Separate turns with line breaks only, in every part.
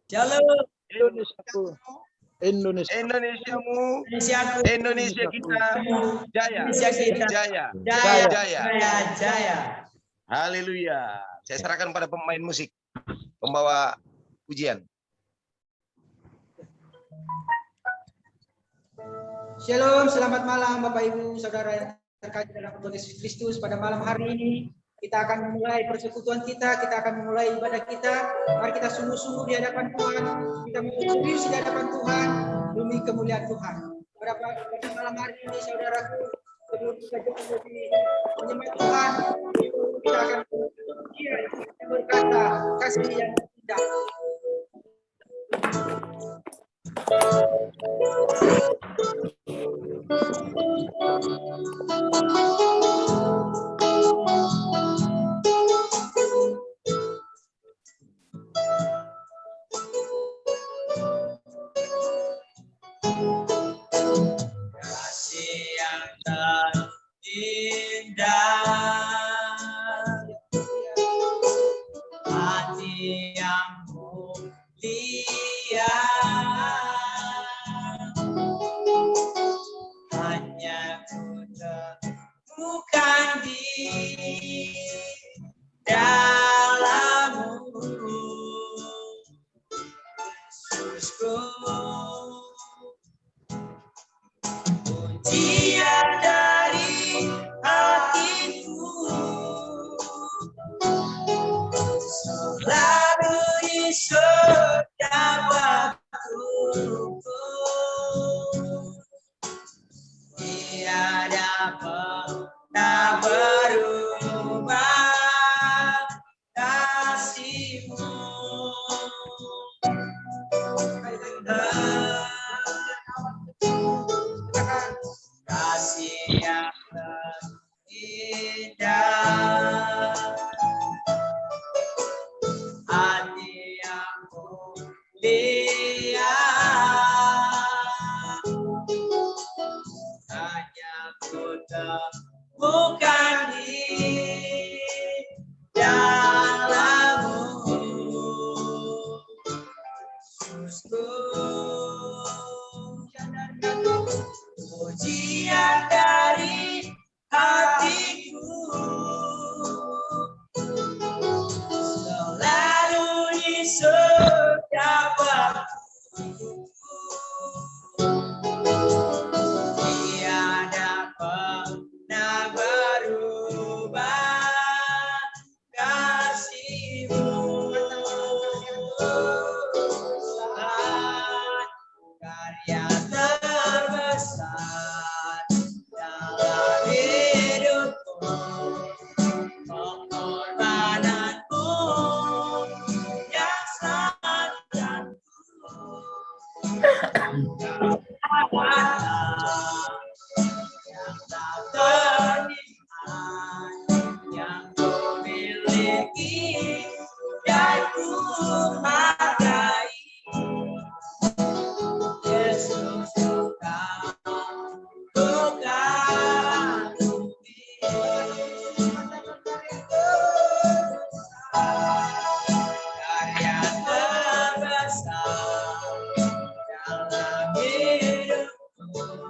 Shalom.
Indonesiaku. Indonesia.
Indonesiamu.
Indonesiaku.
Indonesia kita. Jaya.
Indonesia kita.
Jaya.
Jaya.
Jaya.
Jaya. Jaya.
Haleluya. Saya serahkan pada pemain musik, pembawa pujian.
Shalom, selamat malam Bapak Ibu, Saudara yang terkasih dalam Tuhan Yesus Kristus. Pada malam hari ini kita akan memulai persekutuan kita akan memulai ibadah kita. Mari kita sungguh-sungguh di hadapan Tuhan, kita serius di hadapan Tuhan demi kemuliaan Tuhan. Pada malam hari ini saudaraku, sebelum kita lebih menyembah Tuhan, kita akan berkata kasih yang tidak.
Kasih yang terindah, hati yang mulia, hanya ku temukan di dalammu, Yesusku. Pujian dari hatiku selalu di setiap waktuku, tiada pernah berubah kasih-Mu. Kasih yang terindah, hati yang mulia, hanya ku temukan di dalammu, Yesusku. Pujian dari hatiku selalu di setiap waktu, tiada pernah berubah kasih-Mu. Karya terbesar dalam hidupku, pengorbananmu yang sangat jatuh, yang tak ternilai, yang ku miliki dan ku hargai. Yesus Tuhan, Tuhan karya terbesar dalam hidupku,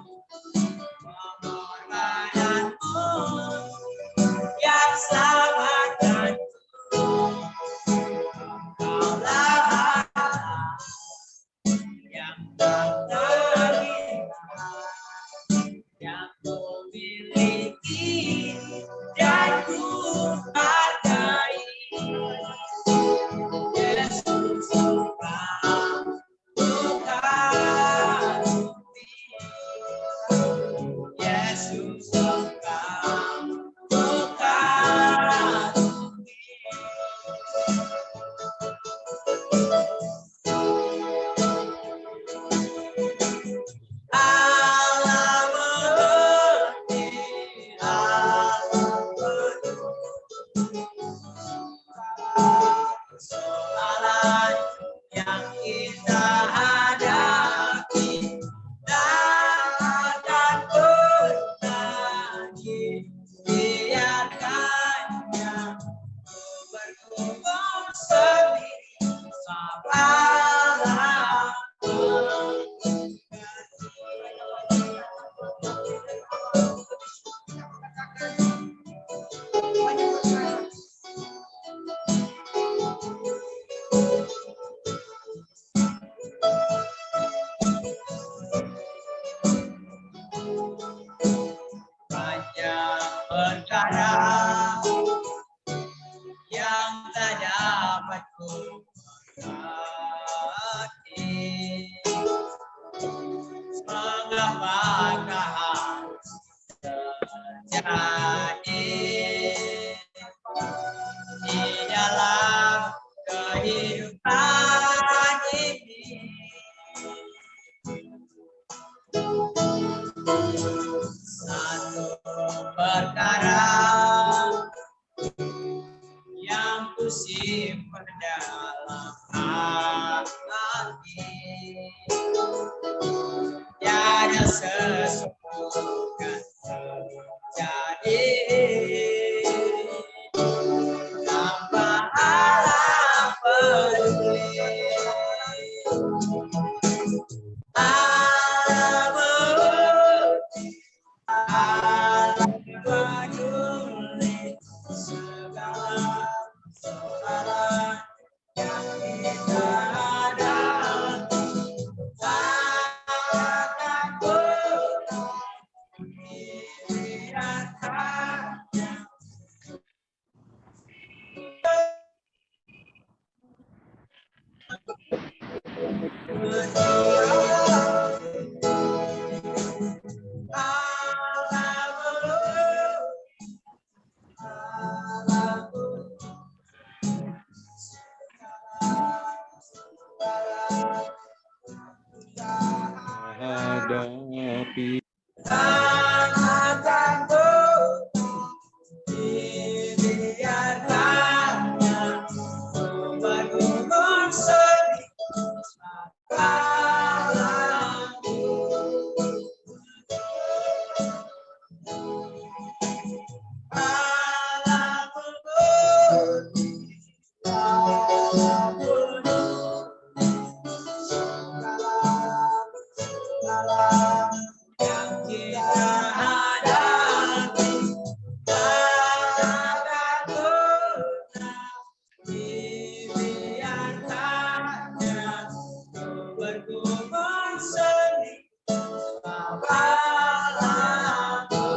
perkara yang tak dapat ku mengerti. Mengapakah harus terjadi di dalam kehidupan ini? Satu perkara yang ku simpan dalam hati, tiada sesuatu kan terjadi tanpa Allah peduli. Allah peduli segala soalan yang kita hadapi. Takkan pernah dibiarkannya.
Hadapi
Takkan pernah dibiarkannya bergugur sedih kepalaku. Allah peduli, Allah peduli segala yang kita hadapi. Takkan pernah dibiarkannya bergumul sedih kepalaku.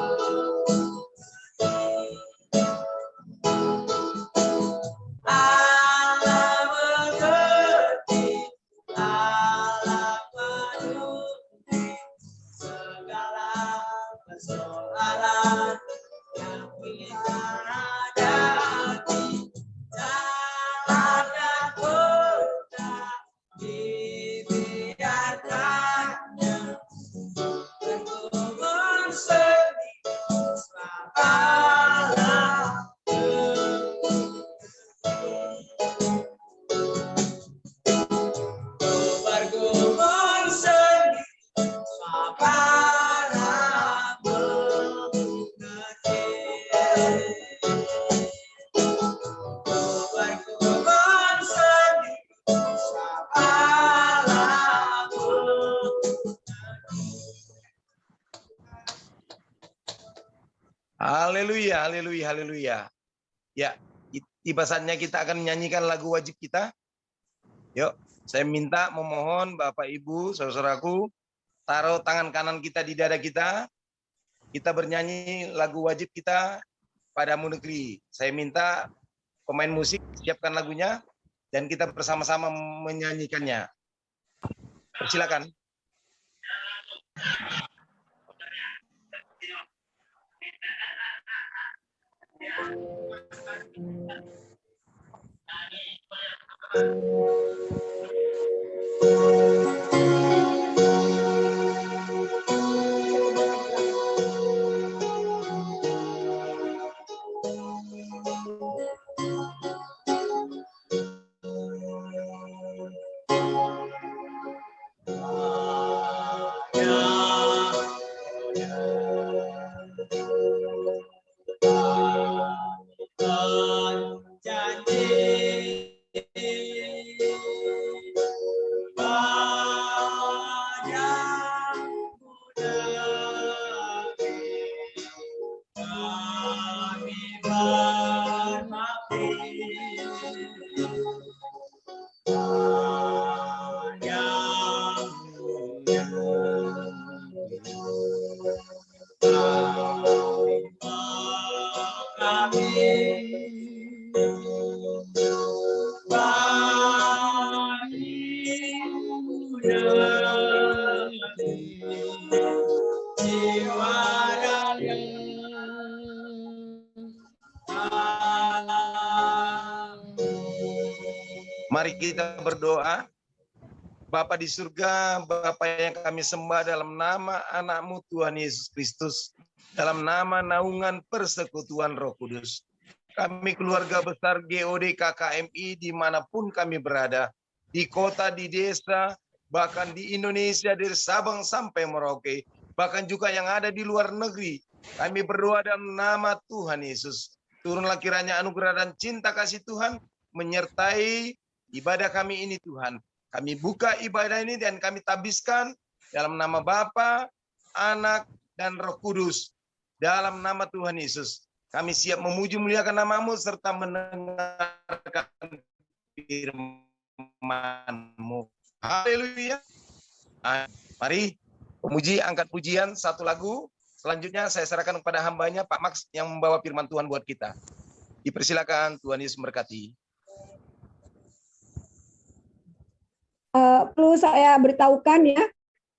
Allah mengerti, Allah peduli segala persoalan yang kita hadapi. Takkan pernah dibiarkannya bergumul sedih kepalaku. Bergumul sedih kepalaku mengerti. Bergumul sedih kepalaku.
Haleluya, haleluya, haleluya. Ya, tiba saatnya kita akan menyanyikan lagu wajib kita. Yuk, saya minta memohon Bapak Ibu, saudaraku, taruh tangan kanan kita di dada kita. Kita bernyanyi lagu wajib kita, Padamu Negeri. Saya minta pemain musik siapkan lagunya dan kita bersama-sama menyanyikannya. Silakan.
Janji
Mari kita berdoa. Bapa di surga, Bapa yang kami sembah dalam nama anak-Mu Tuhan Yesus Kristus, dalam nama naungan persekutuan Roh Kudus. Kami keluarga besar GOD KKMI dimanapun kami berada, di kota, di desa, bahkan di Indonesia, dari Sabang sampai Merauke, bahkan juga yang ada di luar negeri. Kami berdoa dalam nama Tuhan Yesus. Turunlah kiranya anugerah dan cinta kasih Tuhan menyertai ibadah kami ini Tuhan. Kami buka ibadah ini dan kami tabiskan dalam nama Bapa, Anak, dan Roh Kudus. Dalam nama Tuhan Yesus. Kami siap memuji muliakan nama-Mu serta mendengarkan firman-Mu. Haleluya. Mari pemuji angkat pujian satu lagu. Selanjutnya saya serahkan kepada hambanya Pak Max yang membawa firman Tuhan buat kita. Dipersilakan, Tuhan Yesus memberkati.
Perlu saya beritahukan ya,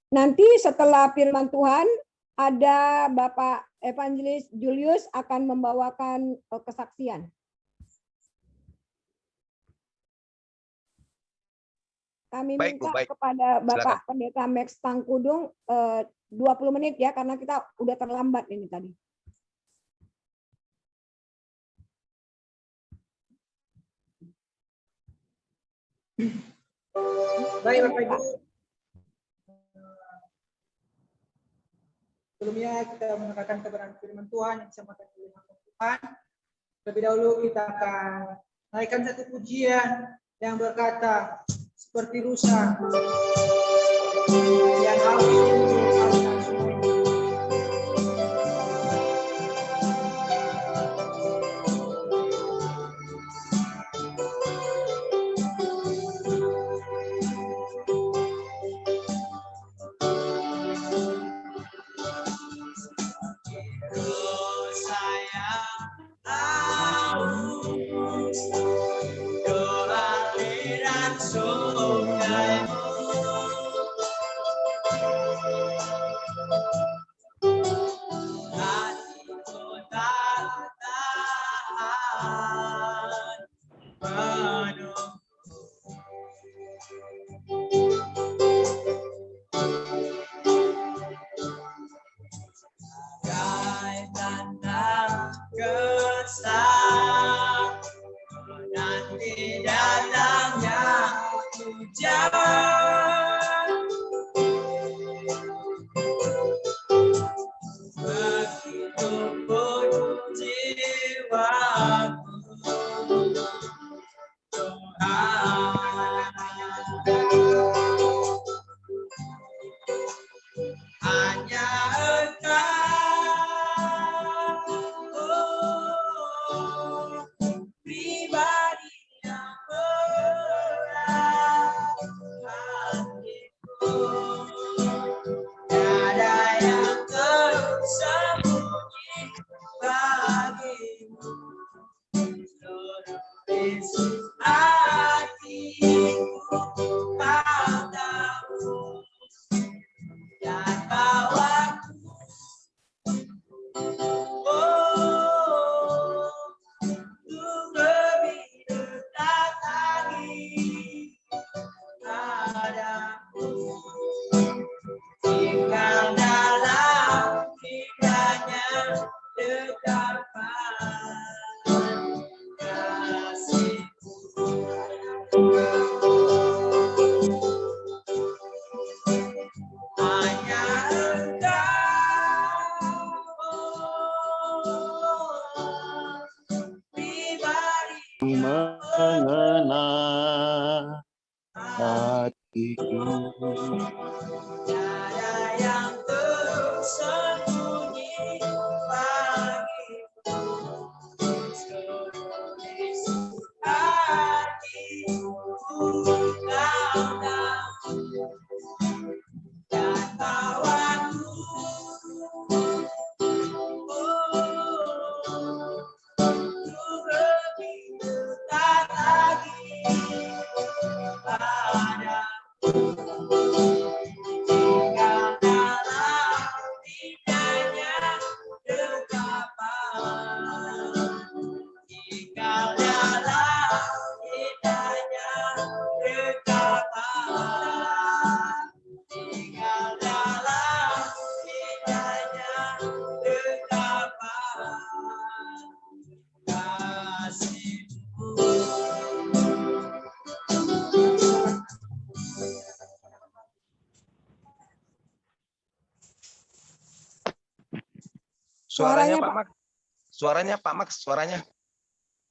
nanti setelah firman Tuhan ada Bapak Evangelis Julius akan membawakan kesaksian. Kami minta kepada Bapak Silakan. Pendeta Max Tangkudung 20 menit ya, karena kita udah terlambat ini tadi.
Baik Bapak Ibu, sebelumnya kita mendengarkan kebenaran firman Tuhan yang disampaikan oleh Tuhan. Terlebih dahulu kita akan naikkan satu pujian yang berkata seperti rusa yang haus.
Mengenal hatiku.
Tiada yang tersembunyi bagiku, seluruh isi hatiku kau tahu, dan bawaku untuk lebih dekat lagi padamu. Tinggal dalam indahnya dekapan, tinggal dalam indahnya
Suaranya
Suaranya,
Pak Max. Suaranya Pak Max, suaranya.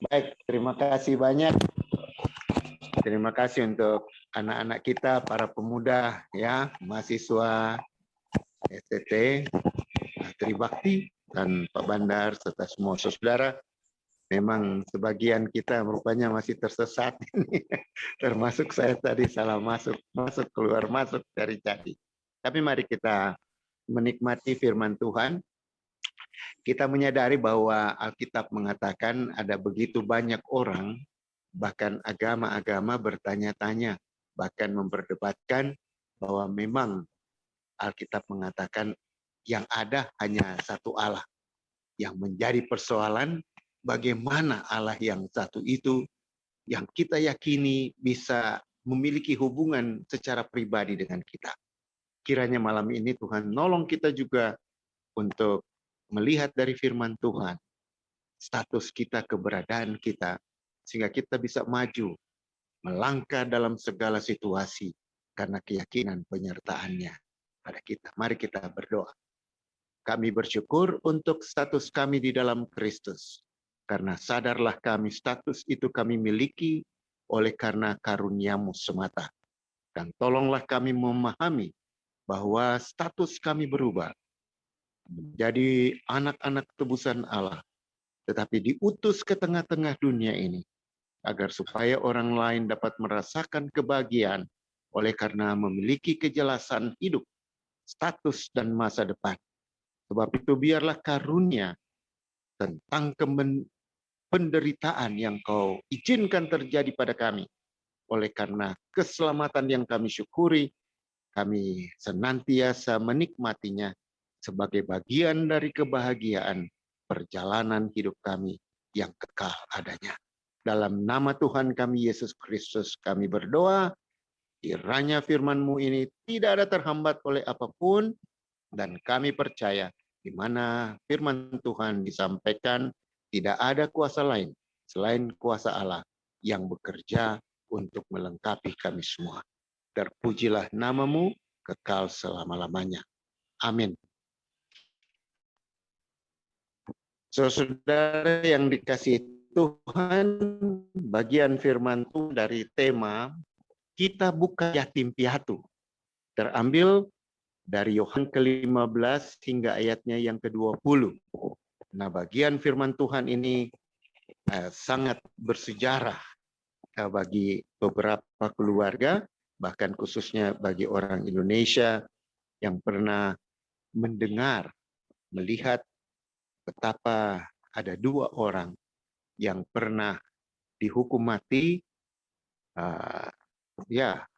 Baik, terima kasih banyak. Terima kasih untuk anak-anak kita, para pemuda, ya, mahasiswa STT, Tribakti, dan Pak Bandar, serta semua saudara. Memang sebagian kita rupanya masih tersesat, termasuk saya tadi salah masuk, keluar masuk dari tadi. Tapi mari kita menikmati firman Tuhan. Kita menyadari bahwa Alkitab mengatakan ada begitu banyak orang, bahkan agama-agama bertanya-tanya, bahkan memperdebatkan bahwa memang Alkitab mengatakan yang ada hanya satu Allah. Yang menjadi persoalan bagaimana Allah yang satu itu yang kita yakini bisa memiliki hubungan secara pribadi dengan kita. Kiranya malam ini Tuhan nolong kita juga untuk melihat dari firman Tuhan status kita, keberadaan kita, sehingga kita bisa maju, melangkah dalam segala situasi karena keyakinan penyertaannya pada kita. Mari kita berdoa. Kami bersyukur untuk status kami di dalam Kristus. Karena sadarlah kami status itu kami miliki oleh karena karunia-Mu semata. Dan tolonglah kami memahami bahwa status kami berubah menjadi anak-anak tebusan Allah. Tetapi diutus ke tengah-tengah dunia ini agar supaya orang lain dapat merasakan kebahagiaan oleh karena memiliki kejelasan hidup, status dan masa depan. Sebab itu biarlah karunia tentang penderitaan yang Kau izinkan terjadi pada kami. Oleh karena keselamatan yang kami syukuri, kami senantiasa menikmatinya sebagai bagian dari kebahagiaan perjalanan hidup kami yang kekal adanya. Dalam nama Tuhan kami Yesus Kristus kami berdoa, kiranya firman-Mu ini tidak ada terhambat oleh apapun, dan kami percaya di mana firman Tuhan disampaikan, tidak ada kuasa lain selain kuasa Allah yang bekerja untuk melengkapi kami semua. Terpujilah nama-Mu kekal selama-lamanya. Amin. Saudara yang dikasihi Tuhan, bagian firman Tuhan dari tema kita bukan yatim piatu terambil dari Yohanes ke-15 hingga ayatnya yang ke-20. Nah, bagian firman Tuhan ini sangat bersejarah bagi beberapa keluarga, bahkan khususnya bagi orang Indonesia yang pernah mendengar, melihat betapa ada dua orang yang pernah dihukum mati,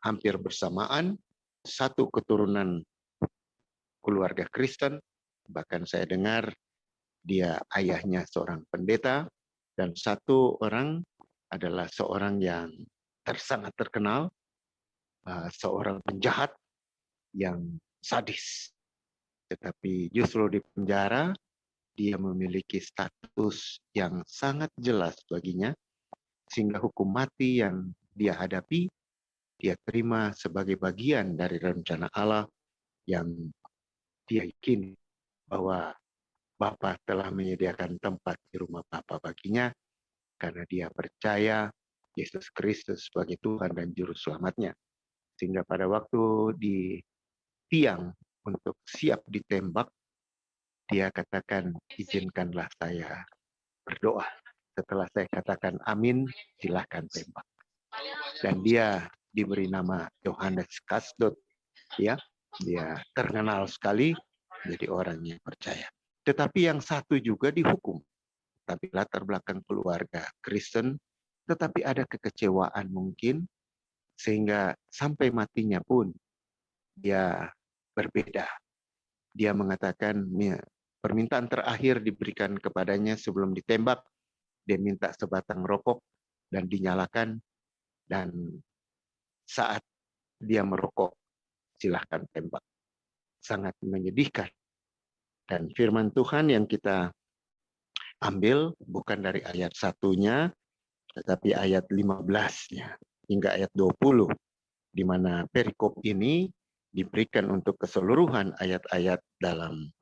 hampir bersamaan, satu keturunan keluarga Kristen, bahkan saya dengar dia ayahnya seorang pendeta, dan satu orang adalah seorang yang sangat terkenal, seorang penjahat yang sadis. Tetapi justru di penjara, dia memiliki status yang sangat jelas baginya, sehingga hukum mati yang dia hadapi, dia terima sebagai bagian dari rencana Allah yang dia yakini bahwa Bapa telah menyediakan tempat di rumah Bapa baginya, karena dia percaya Yesus Kristus sebagai Tuhan dan Juru Selamatnya. Sehingga pada waktu di tiang untuk siap ditembak, dia katakan, izinkanlah saya berdoa. Setelah saya katakan amin, silakan tembak. Dan dia diberi nama Yohanes Kasdot. Ya, dia terkenal sekali jadi orang yang percaya. Tetapi yang satu juga dihukum. Tapi latar belakang keluarga Kristen, tetapi ada kekecewaan mungkin, sehingga sampai matinya pun dia berbeda. Dia mengatakan permintaan terakhir diberikan kepadanya sebelum ditembak. Dia minta sebatang rokok dan dinyalakan, dan saat dia merokok, silahkan tembak. Sangat menyedihkan. Dan firman Tuhan yang kita ambil bukan dari ayat 1-nya, tetapi ayat 15-nya hingga ayat 20, di mana perikop ini diberikan untuk keseluruhan ayat-ayat dalam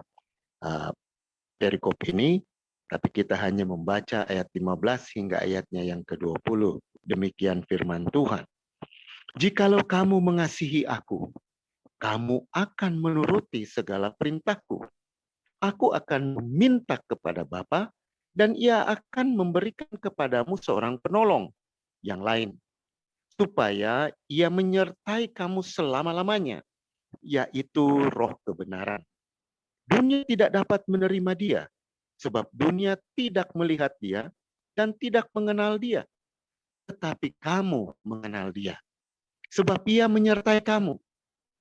perikop ini, tapi kita hanya membaca ayat 15 hingga ayatnya yang ke-20. Demikian firman Tuhan. Jikalau kamu mengasihi aku, kamu akan menuruti segala perintahku. Aku akan meminta kepada Bapa, dan ia akan memberikan kepadamu seorang penolong yang lain, supaya ia menyertai kamu selama-lamanya, yaitu Roh kebenaran. Dunia tidak dapat menerima dia, sebab dunia tidak melihat dia dan tidak mengenal dia. Tetapi kamu mengenal dia, sebab ia menyertai kamu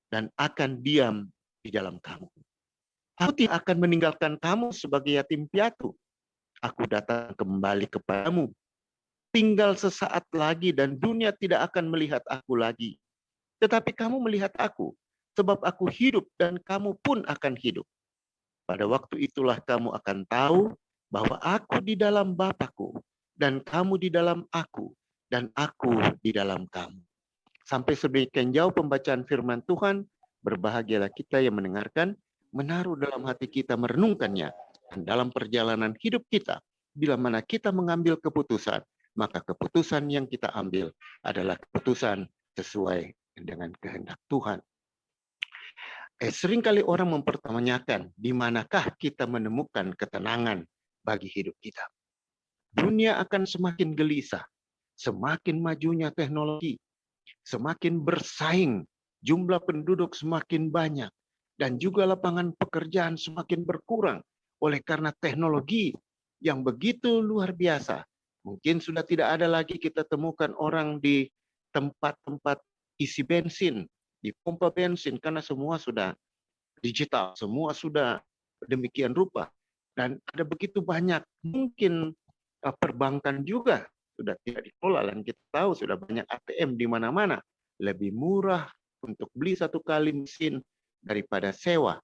dan akan diam di dalam kamu. Aku tidak akan meninggalkan kamu sebagai yatim piatu. Aku datang kembali kepadamu. Tinggal sesaat lagi dan dunia tidak akan melihat aku lagi. Tetapi kamu melihat aku, sebab aku hidup dan kamu pun akan hidup. Pada waktu itulah kamu akan tahu bahwa aku di dalam Bapa-Ku, dan kamu di dalam aku, dan aku di dalam kamu. Sampai sedemikian jauh pembacaan firman Tuhan, berbahagialah kita yang mendengarkan, menaruh dalam hati kita, merenungkannya. Dan dalam perjalanan hidup kita, bila mana kita mengambil keputusan, maka keputusan yang kita ambil adalah keputusan sesuai dengan kehendak Tuhan. Seringkali orang mempertanyakan, di manakah kita menemukan ketenangan bagi hidup kita. Dunia akan semakin gelisah, semakin majunya teknologi, semakin bersaing, jumlah penduduk semakin banyak, dan juga lapangan pekerjaan semakin berkurang oleh karena teknologi yang begitu luar biasa. Mungkin sudah tidak ada lagi kita temukan orang di tempat-tempat isi bensin, di pompa bensin, karena semua sudah digital, semua sudah demikian rupa. Dan ada begitu banyak, mungkin perbankan juga sudah tidak dikelola, dan kita tahu sudah banyak ATM di mana-mana. Lebih murah untuk beli satu kali mesin daripada sewa.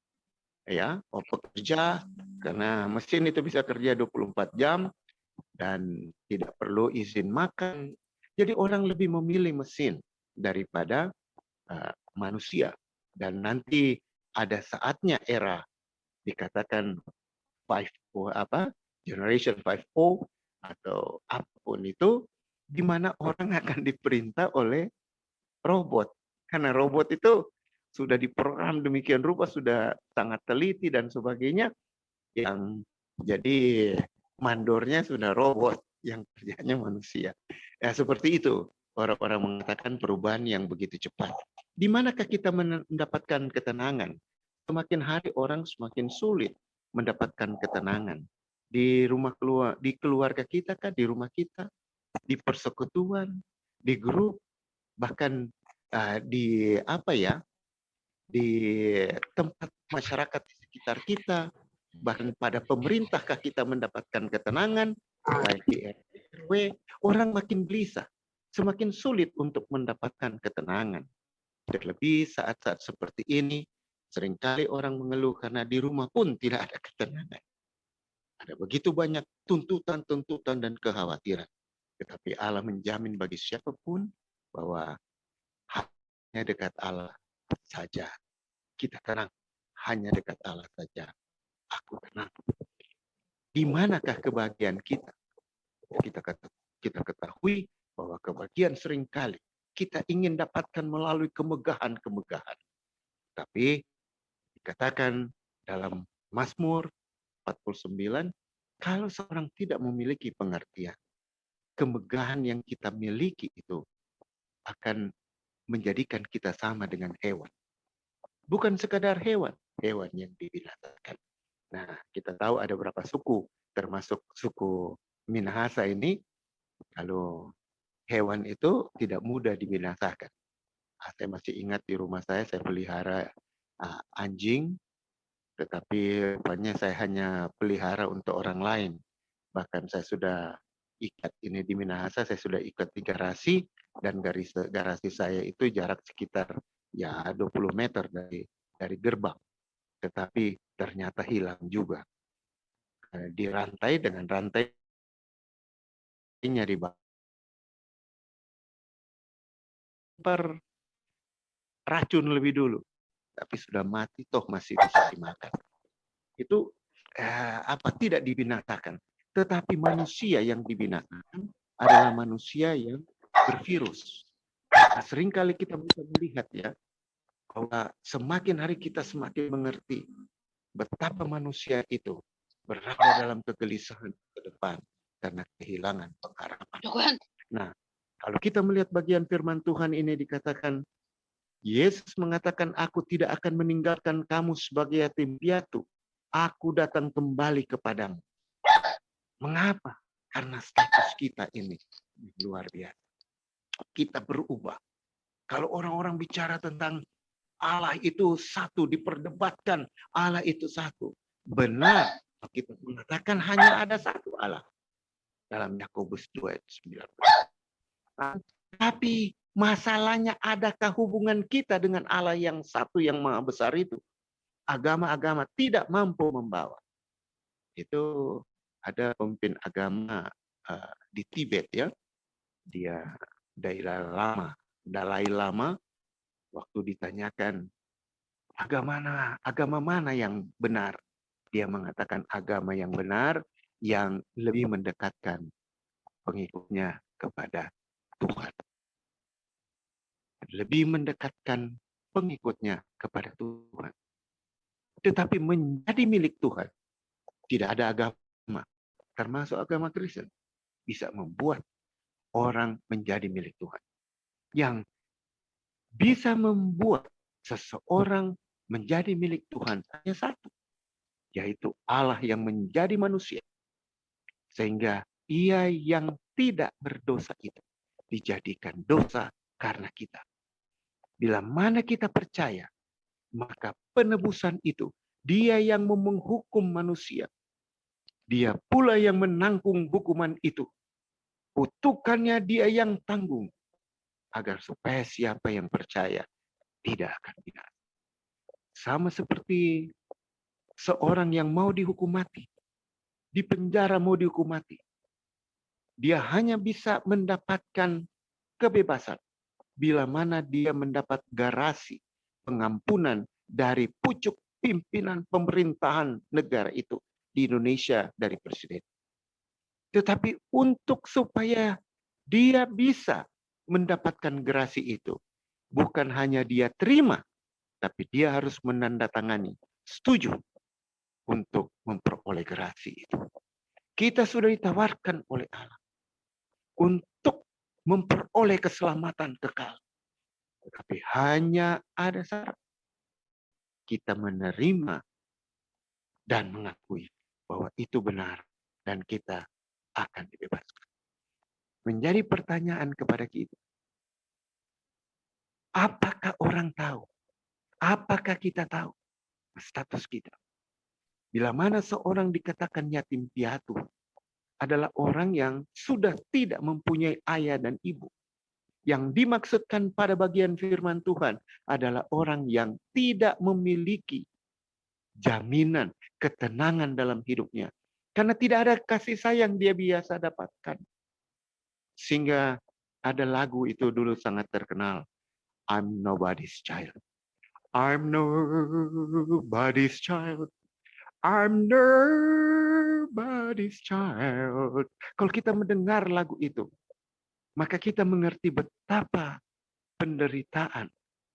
Ya, pekerja, karena mesin itu bisa kerja 24 jam dan tidak perlu izin makan. Jadi orang lebih memilih mesin daripada manusia. Dan nanti ada saatnya era dikatakan generation 5.0 atau apapun itu, di mana orang akan diperintah oleh robot. Karena robot itu sudah diprogram demikian rupa, sudah sangat teliti dan sebagainya, yang jadi mandornya sudah robot, yang kerjanya manusia. Ya, seperti itu. Orang-orang mengatakan perubahan yang begitu cepat. Di manakah kita mendapatkan ketenangan? Semakin hari orang semakin sulit mendapatkan ketenangan. Di keluarga kita kah, di rumah kita, di persekutuan, di grup, bahkan di di tempat masyarakat di sekitar kita, bahkan pada pemerintahkah kita mendapatkan ketenangan, baik di RW, orang makin gelisah, semakin sulit untuk mendapatkan ketenangan. Terlebih saat-saat seperti ini, seringkali orang mengeluh karena di rumah pun tidak ada ketenangan. Ada begitu banyak tuntutan-tuntutan dan kekhawatiran. Tetapi Allah menjamin bagi siapapun bahwa hanya dekat Allah saja kita tenang. Hanya dekat Allah saja aku tenang. Di manakah kebahagiaan kita? Kita ketahui bahwa kebahagiaan seringkali kita ingin dapatkan melalui kemegahan-kemegahan. Tapi dikatakan dalam Mazmur 49, kalau seorang tidak memiliki pengertian, kemegahan yang kita miliki itu akan menjadikan kita sama dengan hewan. Bukan sekadar hewan yang dibinasakan. Nah, kita tahu ada beberapa suku, termasuk suku Minahasa ini, kalau hewan itu tidak mudah dibinasakan. Saya masih ingat di rumah saya pelihara anjing, tetapi rupanya saya hanya pelihara untuk orang lain. Bahkan saya sudah ikat ini di Minahasa, saya sudah ikat di garasi, dan garasi saya itu jarak sekitar 20 meter dari gerbang. Tetapi ternyata hilang juga. Dirantai dengan rantainya di racun lebih dulu. Tapi sudah mati, toh masih bisa dimakan. Itu tidak dibinasakan, tetapi manusia yang dibinasakan adalah manusia yang bervirus. Nah, seringkali kita bisa melihat ya bahwa semakin hari kita semakin mengerti betapa manusia itu berada dalam kegelisahan ke depan karena kehilangan pengharapan. Nah, kalau kita melihat bagian firman Tuhan ini dikatakan, Yesus mengatakan, aku tidak akan meninggalkan kamu sebagai yatim piatu. Aku datang kembali kepadamu. Mengapa? Karena status kita ini luar biasa. Kita berubah. Kalau orang-orang bicara tentang Allah itu satu, diperdebatkan Allah itu satu. Benar, kita mengatakan hanya ada satu Allah. Dalam Yakobus 2:19. Tapi masalahnya, adakah hubungan kita dengan Allah yang satu yang maha besar itu? Agama-agama tidak mampu membawa. Itu ada pemimpin agama di Tibet ya. Dia Dalai Lama waktu ditanyakan agama mana yang benar? Dia mengatakan agama yang benar yang lebih mendekatkan pengikutnya kepada Tuhan. Lebih mendekatkan pengikutnya kepada Tuhan. Tetapi menjadi milik Tuhan, tidak ada agama, termasuk agama Kristen, bisa membuat orang menjadi milik Tuhan. Yang bisa membuat seseorang menjadi milik Tuhan hanya satu, yaitu Allah yang menjadi manusia. Sehingga ia yang tidak berdosa itu dijadikan dosa karena kita. Bila mana kita percaya, maka penebusan itu, dia yang menghukum manusia. Dia pula yang menanggung hukuman itu. Kutukannya dia yang tanggung. Agar supaya siapa yang percaya tidak akan binasa. Sama seperti seorang yang mau dihukum mati. Di penjara mau dihukum mati. Dia hanya bisa mendapatkan kebebasan bila mana dia mendapat garasi pengampunan dari pucuk pimpinan pemerintahan negara itu di Indonesia dari presiden. Tetapi untuk supaya dia bisa mendapatkan garasi itu, bukan hanya dia terima, tapi dia harus menandatangani setuju untuk memperoleh garasi itu. Kita sudah ditawarkan oleh Allah untuk memperoleh keselamatan kekal. Tetapi hanya ada syarat. Kita menerima dan mengakui bahwa itu benar dan kita akan dibebaskan. Menjadi pertanyaan kepada kita. Apakah orang tahu? Apakah kita tahu status kita? Bila mana seorang dikatakan yatim piatu adalah orang yang sudah tidak mempunyai ayah dan ibu. Yang dimaksudkan pada bagian firman Tuhan adalah orang yang tidak memiliki jaminan ketenangan dalam hidupnya. Karena tidak ada kasih sayang dia biasa dapatkan. Sehingga ada lagu itu dulu sangat terkenal. I'm nobody's child. I'm nobody's child. I'm nobody's child. Kalau kita mendengar lagu itu, maka kita mengerti betapa penderitaan.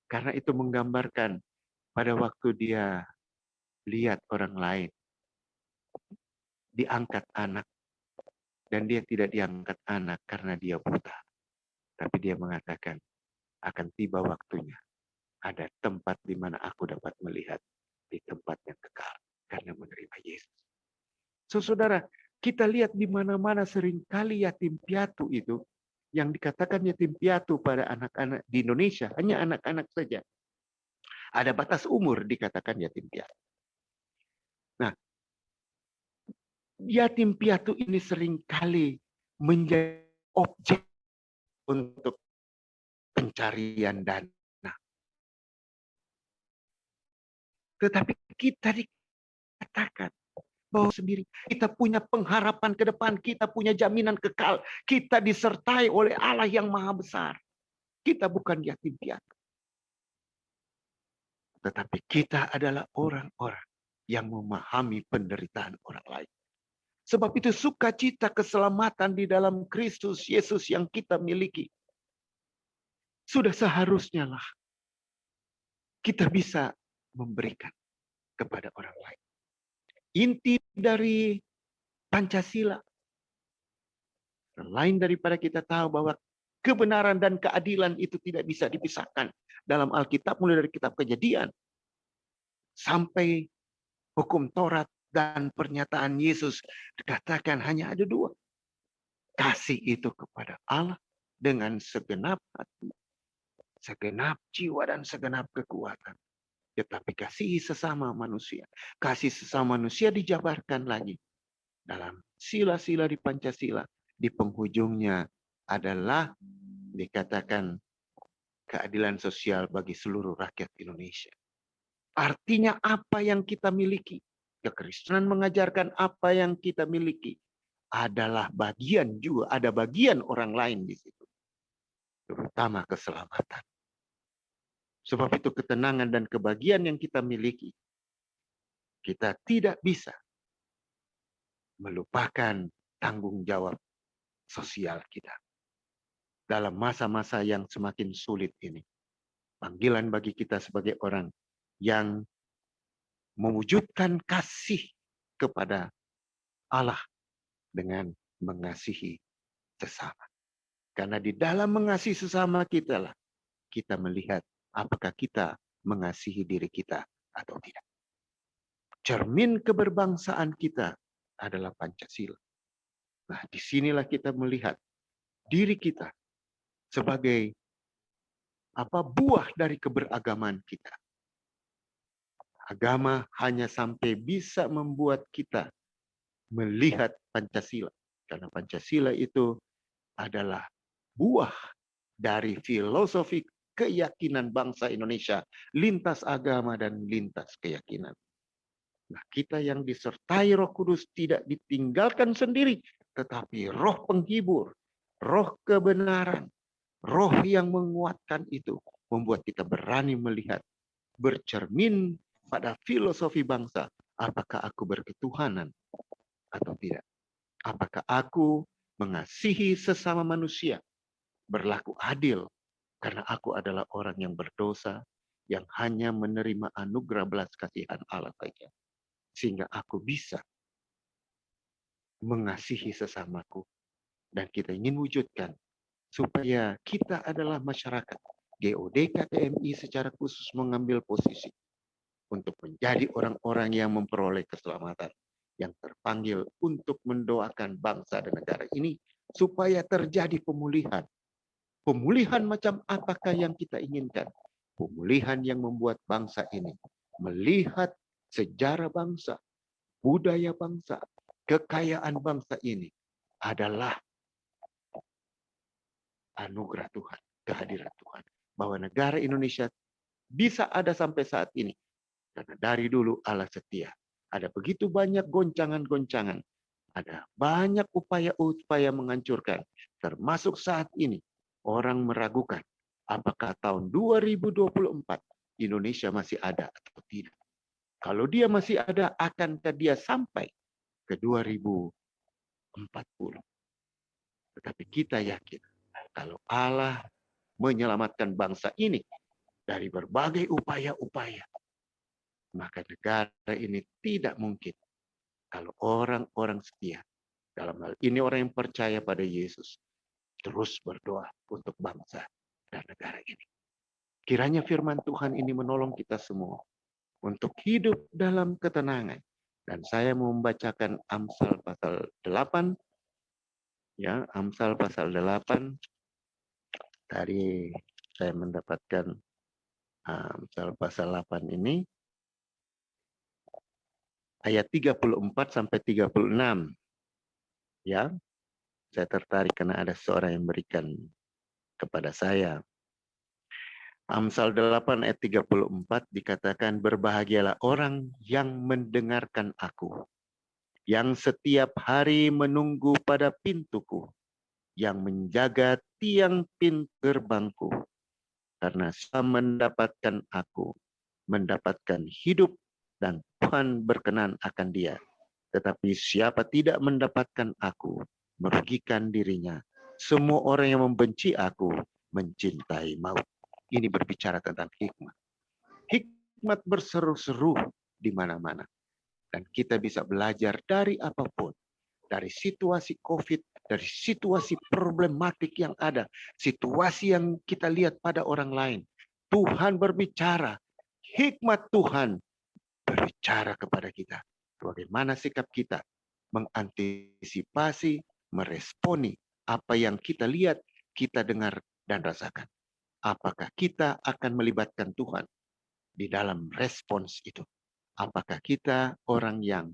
Karena itu menggambarkan pada waktu dia lihat orang lain diangkat anak. Dan dia tidak diangkat anak karena dia buta. Tapi dia mengatakan, akan tiba waktunya. Ada tempat di mana aku dapat melihat di tempat yang kekal. Karena menerima Yesus. So, saudara, kita lihat di mana-mana seringkali yatim piatu itu, yang dikatakan yatim piatu pada anak-anak di Indonesia, hanya anak-anak saja. Ada batas umur dikatakan yatim piatu. Nah, yatim piatu ini seringkali menjadi objek untuk pencarian dana. Tetapi kita dikatakan bahwa sendiri kita punya pengharapan ke depan, kita punya jaminan kekal, kita disertai oleh Allah yang maha besar. Kita bukan yatim piatu. Tetapi kita adalah orang-orang yang memahami penderitaan orang lain. Sebab itu sukacita keselamatan di dalam Kristus Yesus yang kita miliki, sudah seharusnya lah kita bisa memberikan kepada orang lain. Inti dari Pancasila, selain daripada kita tahu bahwa kebenaran dan keadilan itu tidak bisa dipisahkan dalam Alkitab, mulai dari kitab Kejadian sampai hukum Taurat dan pernyataan Yesus, dikatakan hanya ada dua. Kasih itu kepada Allah dengan segenap hati, segenap jiwa, dan segenap kekuatan. Tetapi kasih sesama manusia. Kasih sesama manusia dijabarkan lagi dalam sila-sila di Pancasila. Di penghujungnya adalah dikatakan keadilan sosial bagi seluruh rakyat Indonesia. Artinya apa yang kita miliki, kekristenan mengajarkan apa yang kita miliki adalah bagian juga, ada bagian orang lain di situ. Terutama keselamatan. Sebab itu ketenangan dan kebahagiaan yang kita miliki, kita tidak bisa melupakan tanggung jawab sosial kita. Dalam masa-masa yang semakin sulit ini, panggilan bagi kita sebagai orang yang mewujudkan kasih kepada Allah dengan mengasihi sesama. Karena di dalam mengasihi sesama kita lah kita melihat apakah kita mengasihi diri kita atau tidak. Cermin keberbangsaan kita adalah Pancasila. Nah, disinilah kita melihat diri kita sebagai buah dari keberagaman kita. Agama hanya sampai bisa membuat kita melihat Pancasila. Karena Pancasila itu adalah buah dari filosofi keyakinan bangsa Indonesia, lintas agama dan lintas keyakinan. Nah, kita yang disertai Roh Kudus tidak ditinggalkan sendiri, tetapi Roh penghibur, Roh kebenaran, Roh yang menguatkan itu membuat kita berani melihat, bercermin pada filosofi bangsa, apakah aku berketuhanan atau tidak? Apakah aku mengasihi sesama manusia, berlaku adil, karena aku adalah orang yang berdosa, yang hanya menerima anugerah belas kasihan Allah saja. Sehingga aku bisa mengasihi sesamaku. Dan kita ingin wujudkan supaya kita adalah masyarakat. GODK TMI secara khusus mengambil posisi untuk menjadi orang-orang yang memperoleh keselamatan, yang terpanggil untuk mendoakan bangsa dan negara ini supaya terjadi pemulihan. Pemulihan macam apakah yang kita inginkan? Pemulihan yang membuat bangsa ini melihat sejarah bangsa, budaya bangsa, kekayaan bangsa ini adalah anugerah Tuhan, kehadiran Tuhan. Bahwa negara Indonesia bisa ada sampai saat ini. Karena dari dulu Allah setia. Ada begitu banyak goncangan-goncangan. Ada banyak upaya-upaya menghancurkan. Termasuk saat ini. Orang meragukan apakah tahun 2024 Indonesia masih ada atau tidak. Kalau dia masih ada, akankah dia sampai ke 2040? Tetapi kita yakin kalau Allah menyelamatkan bangsa ini dari berbagai upaya-upaya, maka negara ini tidak mungkin kalau orang-orang setia, dalam hal ini orang yang percaya pada Yesus, terus berdoa untuk bangsa dan negara ini. Kiranya firman Tuhan ini menolong kita semua untuk hidup dalam ketenangan. Dan saya mau membacakan Amsal pasal 8. Ya, Amsal pasal 8. Tadi saya mendapatkan Amsal pasal 8 ini. Ayat 34 sampai 36. Ya, saya tertarik karena ada seorang yang berikan kepada saya. Amsal 8 ayat 34 dikatakan, berbahagialah orang yang mendengarkan aku, yang setiap hari menunggu pada pintuku, yang menjaga tiang pintu gerbangku, karena saya mendapatkan aku, mendapatkan hidup dan Tuhan berkenan akan dia. Tetapi siapa tidak mendapatkan aku, merugikan dirinya. Semua orang yang membenci aku, mencintai maut. Ini berbicara tentang hikmat. Hikmat berseru-seru di mana-mana. Dan kita bisa belajar dari apapun. Dari situasi COVID, dari situasi problematik yang ada. Situasi yang kita lihat pada orang lain. Tuhan berbicara. Hikmat Tuhan berbicara kepada kita. Bagaimana sikap kita mengantisipasi, meresponi apa yang kita lihat, kita dengar, dan rasakan. Apakah kita akan melibatkan Tuhan di dalam respons itu? Apakah kita orang yang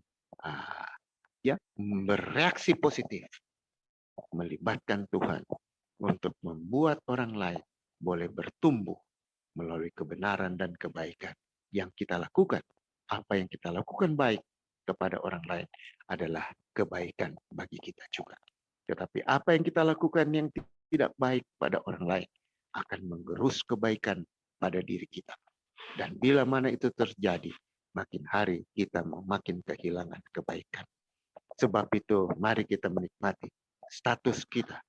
bereaksi positif, melibatkan Tuhan untuk membuat orang lain boleh bertumbuh melalui kebenaran dan kebaikan yang kita lakukan. Apa yang kita lakukan baik kepada orang lain adalah kebaikan bagi kita juga. Tetapi apa yang kita lakukan yang tidak baik pada orang lain akan menggerus kebaikan pada diri kita. Dan bila mana itu terjadi, makin hari kita makin kehilangan kebaikan. Sebab itu mari kita menikmati status kita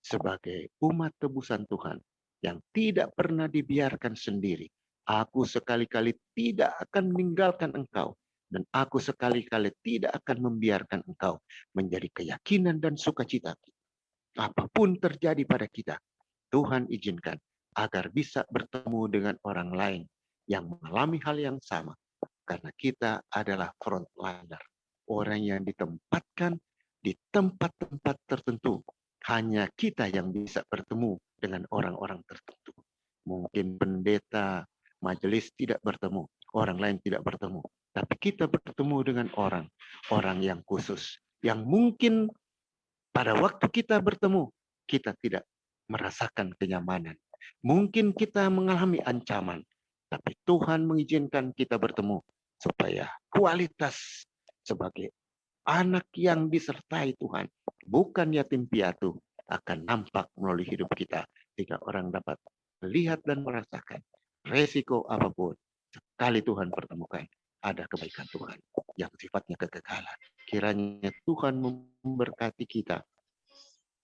sebagai umat tebusan Tuhan yang tidak pernah dibiarkan sendiri. Aku sekali-kali tidak akan meninggalkan engkau, dan aku sekali-kali tidak akan membiarkan engkau, menjadi keyakinan dan sukacita kita. Apapun terjadi pada kita, Tuhan izinkan agar bisa bertemu dengan orang lain yang mengalami hal yang sama, karena kita adalah frontliner, orang yang ditempatkan di tempat-tempat tertentu. Hanya kita yang bisa bertemu dengan orang-orang tertentu. Mungkin pendeta, majelis tidak bertemu, orang lain tidak bertemu. Tapi kita bertemu dengan orang yang khusus. Yang mungkin pada waktu kita bertemu, kita tidak merasakan kenyamanan. Mungkin kita mengalami ancaman. Tapi Tuhan mengizinkan kita bertemu supaya kualitas sebagai anak yang disertai Tuhan, bukan yatim piatu, akan nampak melalui hidup kita jika orang dapat melihat dan merasakan resiko apapun. Sekali Tuhan pertemukan, ada kebaikan Tuhan yang sifatnya kekekalan. Kiranya Tuhan memberkati kita.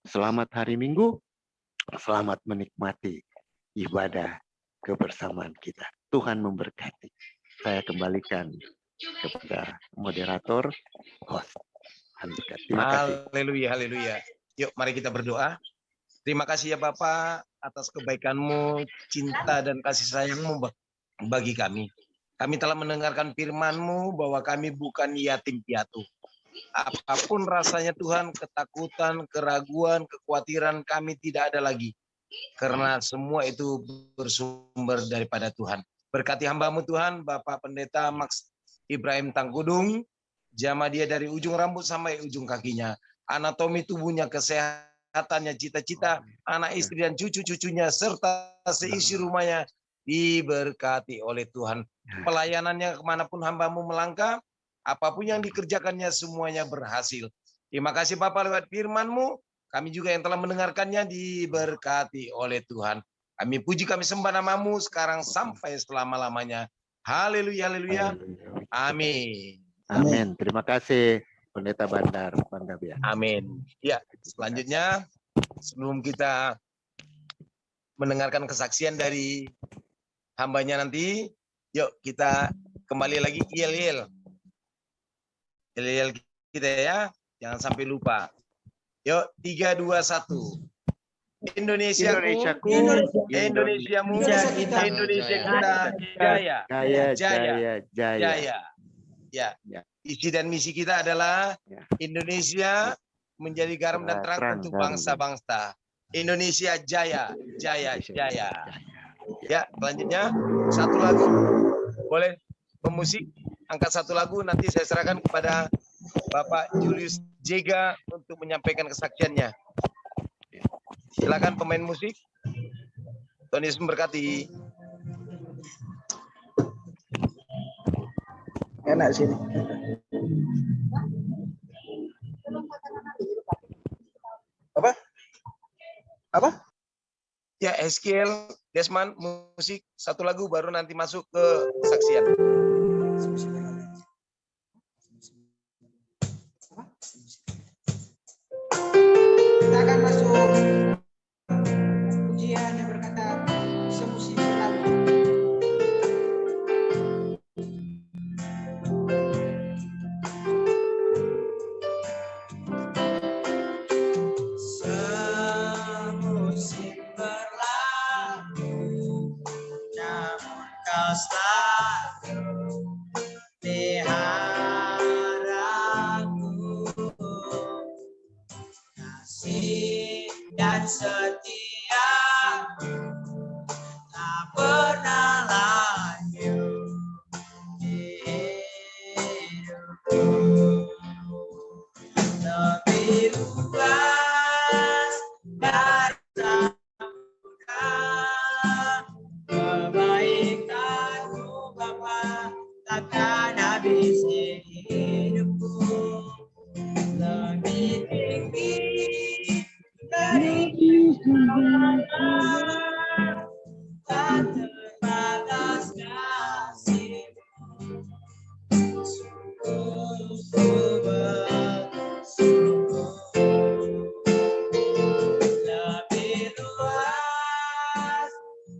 Selamat hari Minggu, selamat menikmati ibadah kebersamaan kita. Tuhan memberkati. Saya kembalikan kepada moderator, host. Terima kasih.
Haleluya, haleluya. Yuk, mari kita berdoa. Terima kasih ya Bapak atas kebaikan-Mu, cinta dan kasih sayang-Mu bagi kami. Kami telah mendengarkan firman-Mu bahwa kami bukan yatim piatu. Apapun rasanya Tuhan, ketakutan, keraguan, kekhawatiran kami tidak ada lagi. Karena semua itu bersumber daripada Tuhan. Berkati hamba-Mu Tuhan, Bapak Pendeta Max Ibrahim Tangkudung, jamah dia dari ujung rambut sampai ujung kakinya. Anatomi tubuhnya, kesehatannya, cita-cita, anak istri dan cucu-cucunya, serta seisi rumahnya diberkati oleh Tuhan. Pelayanannya kemanapun hamba-Mu melangkah, apapun yang dikerjakannya semuanya berhasil. Terima kasih Bapak lewat firman-Mu, kami juga yang telah mendengarkannya diberkati oleh Tuhan. Kami puji, kami sembah nama-Mu sekarang sampai selama-lamanya. Haleluya, haleluya. Amin.
Amin. Terima kasih Pendeta Bandar Panggabean.
Amin. Ya, selanjutnya sebelum kita mendengarkan kesaksian dari hambanya nanti, yuk kita kembali lagi yel-yel. Yel-yel kita ya, jangan sampai lupa. Yuk, 3, 2, 1. Indonesiaku, Indonesiamu, Indonesia kita, jaya, jaya. Ya, isi dan misi kita adalah Indonesia menjadi garam dan terang untuk bangsa-bangsa. Indonesia jaya, jaya, jaya. Ya, selanjutnya satu lagu. Boleh pemusik angkat satu lagu, nanti saya serahkan kepada Bapak Julius Jega untuk menyampaikan kesaksiannya. Silakan pemain musik. Tuhan Yesus memberkati.
Enak sini. Apa? Apa?
Ya, Eskiel, Desman, musik satu lagu baru nanti masuk ke kesaksian.
setia, tak pernah layu di hidupku. Lebih luas dari samudra, kebaikan-Mu Bapa takkan habis di hidupku. Lebih tinggi dari cahaya, tak terbatas kasih-Mu. Sungguh ku bersyukur. Lebih luas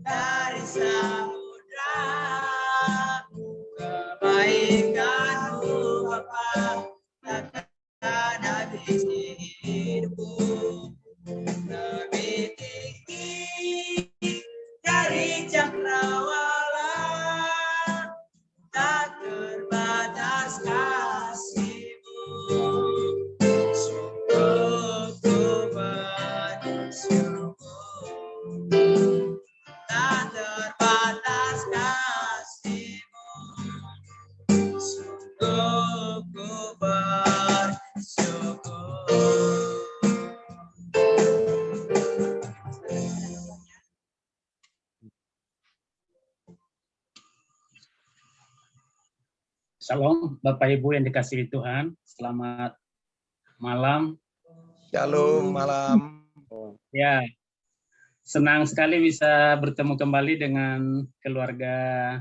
dari samudra, kebaikan-Mu Bapa takkan habis di hidupku. Lebih tinggi dari cakrawala, tak terbatas kasih-Mu. Sungguh ku bersyukur. Tak terbatas kasih-Mu. Sungguh ku bersyukur.
Shalom, Bapak Ibu yang dikasihi Tuhan. Selamat malam.
Shalom malam.
Ya, senang sekali bisa bertemu kembali dengan keluarga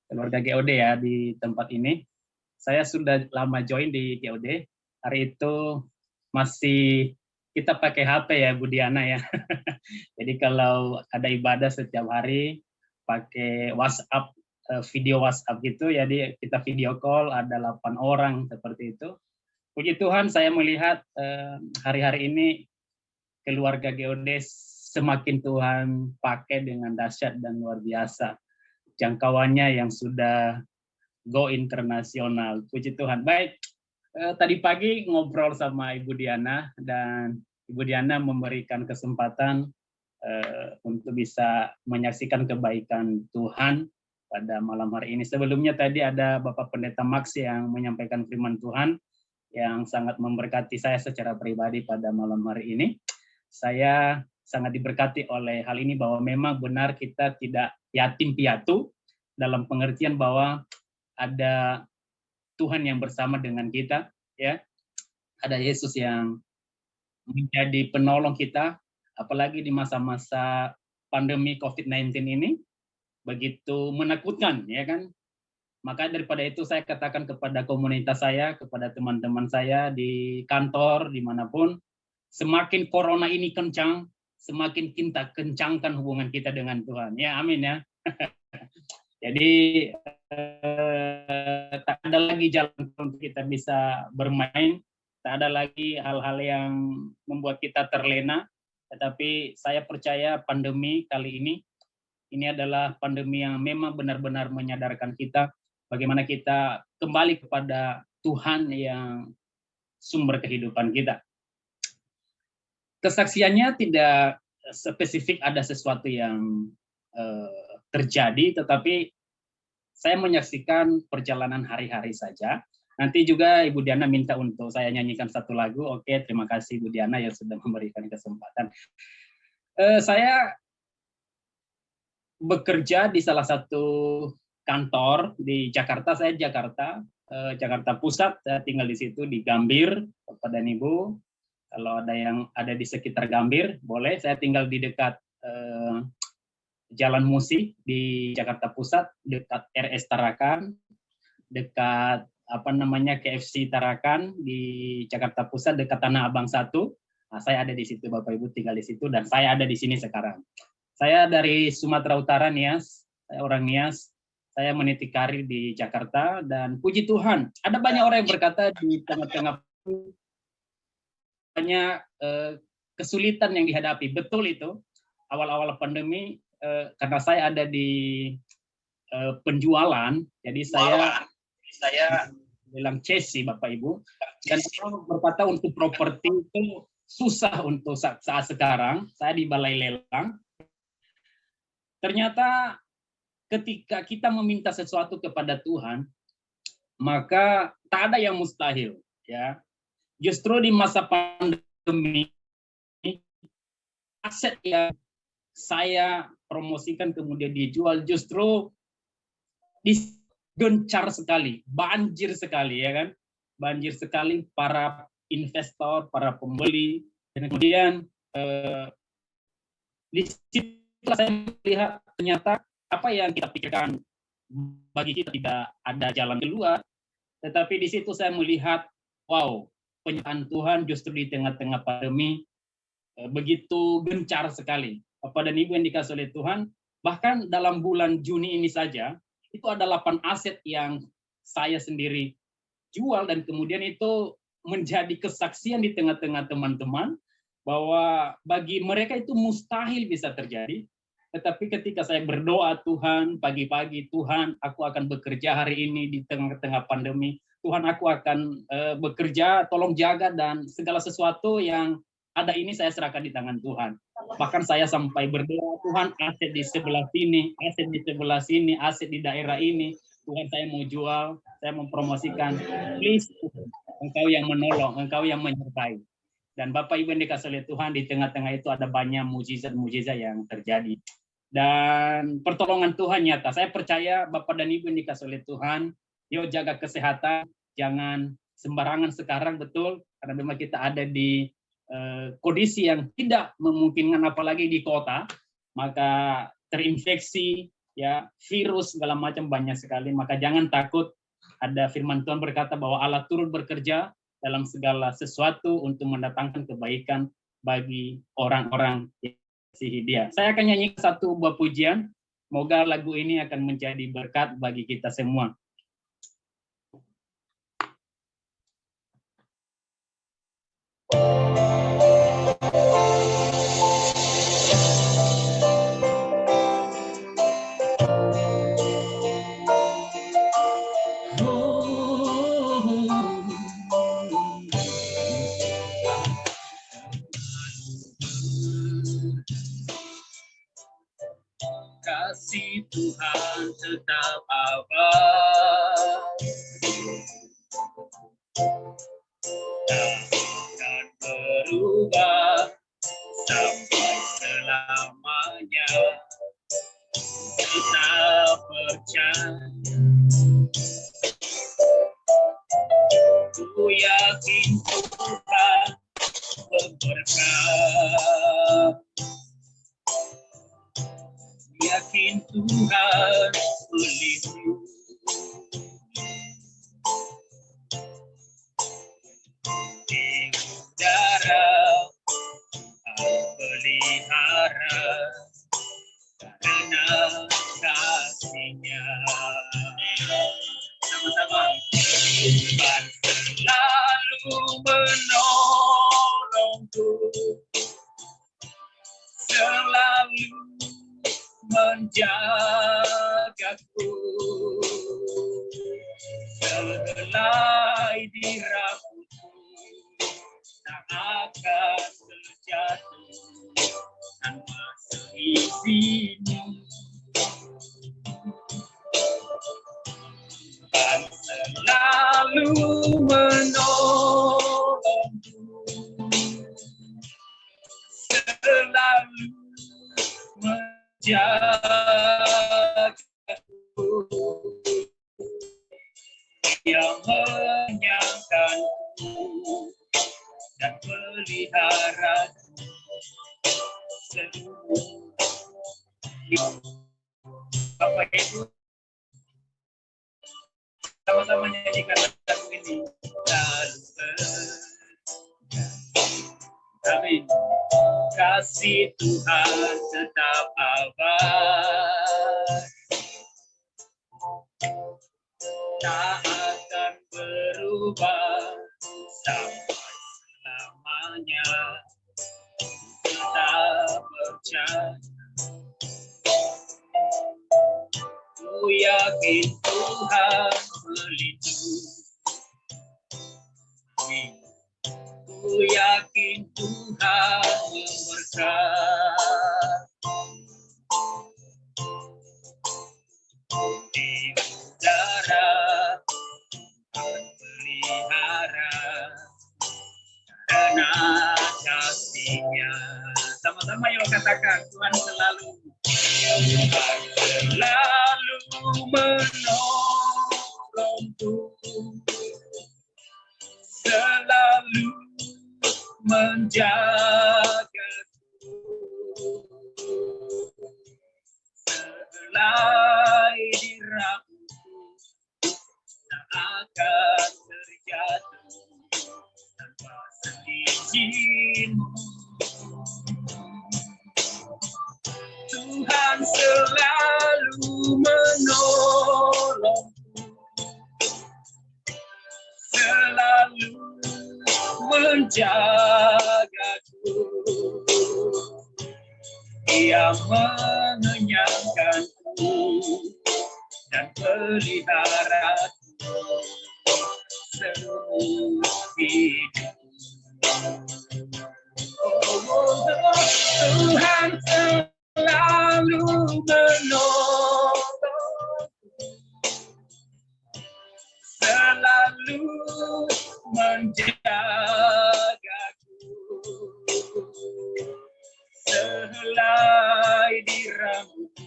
keluarga GOD ya di tempat ini. Saya sudah lama join di GOD. Hari itu masih kita pakai HP ya, Bu Diana ya. Jadi kalau ada ibadah setiap hari pakai WhatsApp, video WhatsApp gitu, jadi kita video call, ada 8 orang seperti itu. Puji Tuhan saya melihat hari-hari ini keluarga GOD semakin Tuhan pakai dengan dahsyat dan luar biasa. Jangkauannya yang sudah go internasional. Puji Tuhan. Baik, tadi pagi ngobrol sama Ibu Diana, dan Ibu Diana memberikan kesempatan untuk bisa menyaksikan kebaikan Tuhan pada malam hari ini. Sebelumnya tadi ada Bapak Pendeta Max yang menyampaikan firman Tuhan yang sangat memberkati saya secara pribadi pada malam hari ini. Saya sangat diberkati oleh hal ini, bahwa memang benar kita tidak yatim piatu, dalam pengertian bahwa ada Tuhan yang bersama dengan kita, ya. Ada Yesus yang menjadi penolong kita, apalagi di masa-masa pandemi COVID-19 ini. Begitu menakutkan, ya kan? Maka daripada itu saya katakan kepada komunitas saya, kepada teman-teman saya di kantor, dimanapun, semakin corona ini kencang, semakin kita kencangkan hubungan kita dengan Tuhan. Ya, amin ya. Jadi tak ada lagi jalan untuk kita bisa bermain, tak ada lagi hal-hal yang membuat kita terlena. Tetapi saya percaya pandemi kali ini adalah pandemi yang memang benar-benar menyadarkan kita bagaimana kita kembali kepada Tuhan yang sumber kehidupan kita. Kesaksiannya tidak spesifik ada sesuatu yang terjadi, tetapi saya menyaksikan perjalanan hari-hari saja. Nanti juga Ibu Diana minta untuk saya nyanyikan satu lagu. Oke, terima kasih Ibu Diana yang sudah memberikan kesempatan. Saya bekerja di salah satu kantor di Jakarta. Saya Jakarta Pusat. Saya tinggal di situ di Gambir, Bapak dan Ibu. Kalau ada yang ada di sekitar Gambir, boleh. Saya tinggal di dekat Jalan Musi di Jakarta Pusat, dekat RS Tarakan, dekat KFC Tarakan di Jakarta Pusat, dekat Tanah Abang 1. Nah, saya ada di situ, Bapak Ibu tinggal di situ, dan saya ada di sini sekarang. Saya dari Sumatera Utara, Nias. Saya orang Nias. Saya meniti karir di Jakarta, dan puji Tuhan, ada banyak orang yang berkata di tengah-tengah banyak kesulitan yang dihadapi. Betul itu. Awal-awal pandemi, karena saya ada di penjualan, jadi saya bilang chassis, Bapak Ibu, dan orang berkata untuk properti itu susah untuk saat sekarang. Saya di balai lelang. Ternyata ketika kita meminta sesuatu kepada Tuhan, maka tak ada yang mustahil, ya. Justru di masa pandemi, aset yang saya promosikan kemudian dijual justru gencar sekali, banjir sekali, ya kan? Banjir sekali para investor, para pembeli, dan kemudian di situ saya melihat ternyata apa yang kita pikirkan bagi kita tidak ada jalan keluar, tetapi di situ saya melihat, wow, penyertaan Tuhan justru di tengah-tengah pandemi begitu gencar sekali. Bapak dan Ibu yang dikasihi oleh Tuhan, bahkan dalam bulan Juni ini saja, itu ada 8 aset yang saya sendiri jual, dan kemudian itu menjadi kesaksian di tengah-tengah teman-teman, bahwa bagi mereka itu mustahil bisa terjadi. Tetapi ketika saya berdoa, Tuhan, pagi-pagi, Tuhan, aku akan bekerja hari ini di tengah-tengah pandemi. Tuhan, aku akan bekerja, tolong jaga, dan segala sesuatu yang ada ini saya serahkan di tangan Tuhan. Bahkan saya sampai berdoa, Tuhan, aset di sebelah sini, aset di sebelah sini, aset di daerah ini, Tuhan, saya mau jual, saya mempromosikan. Please, Engkau yang menolong, Engkau yang menyertai. Dan Bapak Ibu yang dikasihi oleh Tuhan, di tengah-tengah itu ada banyak mujizat-mujizat yang terjadi. Dan pertolongan Tuhan nyata. Saya percaya Bapak dan Ibu yang dikasihi oleh Tuhan, yuk jaga kesehatan, jangan sembarangan sekarang, betul, karena memang kita ada di kondisi yang tidak memungkinkan, apalagi di kota, maka terinfeksi, ya, virus segala macam banyak sekali. Maka jangan takut. Ada firman Tuhan berkata bahwa Allah turut bekerja dalam segala sesuatu untuk mendatangkan kebaikan bagi orang-orang yang mengasihi Dia. Saya akan nyanyi satu buah pujian. Semoga lagu ini akan menjadi berkat bagi kita semua. Kasih Tuhan tetap abadi, takkan berubah sampai selamanya. Tetap percaya, ku yakin Tuhan berberkat. Yakin Tuhan melindungi, di udara pelihara karena kasih-Nya. Sama-sama. Tuhan selalu menolongku, selalu menjagaku, selai di rambutku tak akan terjatuh tanpa seizin-Mu. Tuhan selalu menolongku, selalu menjagaku, yang menyangkanku dan peliharaku seluruh hidup. Bapak Ibu, sama-sama nyanyikan lagu ini. Amin. Kasih Tuhan tetap abadi, tak akan berubah sampai selamanya. Tetap percaya, ku yakin Tuhan melindungi, ku yakin Tuhan Sama-sama yuk katakan, Tuhan selalu menolongku, selalu menjagaku, selai diramuku tak akan terjatuh tanpa seizin-Mu. Tuhan selalu menolongku, selalu menjagaku. Dia mengenyangkanku dan peliharaku seumur hidup. Tuhan selalu menolongku, selalu menjagaku, selai diramuku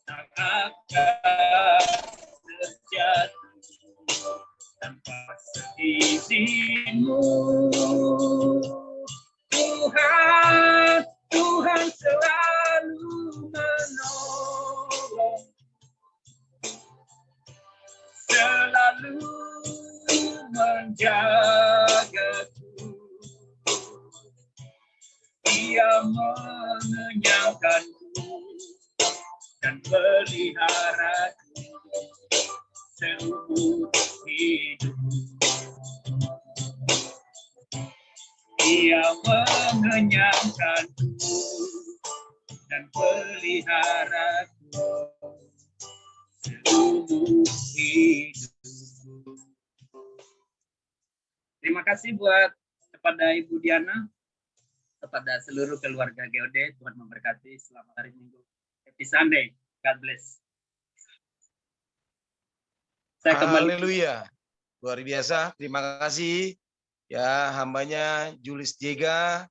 tak akan terjatuh tanpa seizin-Mu. Tuhan selalu menolong, selalu menjagaku. Dia mengenyangkanku dan peliharaku seumur hidup. Dia mengenyangkanku dan peliharaku seumur hidup. Terima kasih buat kepada Ibu Diana, kepada seluruh keluarga GOD. Tuhan memberkati. Selamat hari Minggu. Happy Sunday. God bless. Saya kembali.
Haleluya. Luar biasa. Terima kasih. Ya, hambanya Julius Jega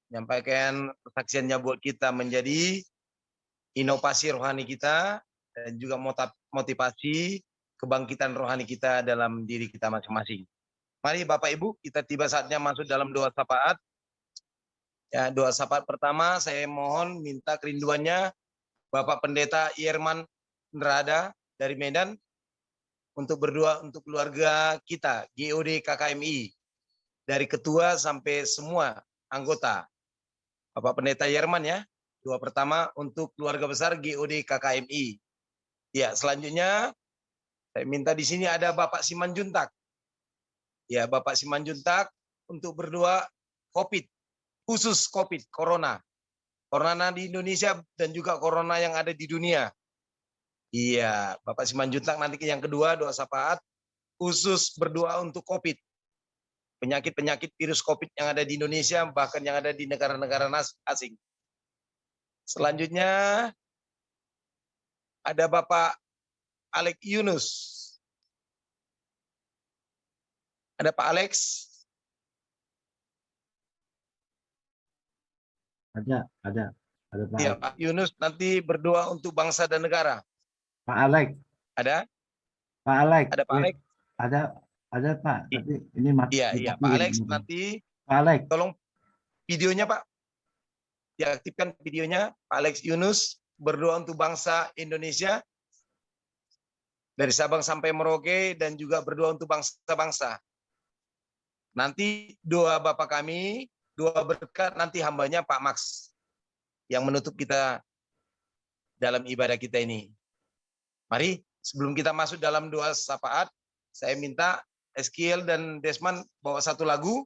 menyampaikan kesaksiannya buat kita menjadi inovasi rohani kita dan juga motivasi kebangkitan rohani kita dalam diri kita masing-masing. Mari Bapak Ibu, kita tiba saatnya masuk dalam doa syafaat. Ya, doa syafaat pertama saya mohon minta kerinduannya Bapak Pendeta Yerman Nrada dari Medan untuk berdoa untuk keluarga kita GOD KKMI dari ketua sampai semua anggota. Bapak Pendeta Yerman ya. Doa pertama untuk keluarga besar GOD KKMI. Ya, selanjutnya saya minta di sini ada Bapak Simanjuntak. Ya, Bapak Simanjuntak untuk berdoa COVID, khusus COVID, Corona di Indonesia dan juga Corona yang ada di dunia. Iya, Bapak Simanjuntak nanti yang kedua doa syafaat khusus berdoa untuk COVID. Penyakit-penyakit virus COVID yang ada di Indonesia, bahkan yang ada di negara-negara asing. Selanjutnya ada Bapak Alex Yunus. Ada Pak Alex?
Ada Pak.
Ya, Pak Yunus nanti berdoa untuk bangsa dan negara.
Pak Alex.
Ada?
Pak Alex.
Ada Pak Alex?
Ada Pak. Tapi ini mati.
Iya, Pak Alex nanti
Pak Alex.
tolong videonya Pak. Diaktifkan videonya. Pak Alex Yunus berdoa untuk bangsa Indonesia dari Sabang sampai Merauke dan juga berdoa untuk bangsa-bangsa. Nanti doa Bapak kami, doa berkat nanti hambanya Pak Max yang menutup kita dalam ibadah kita ini. Mari sebelum kita masuk dalam doa syafaat, saya minta Eskiel dan Desmond bawa satu lagu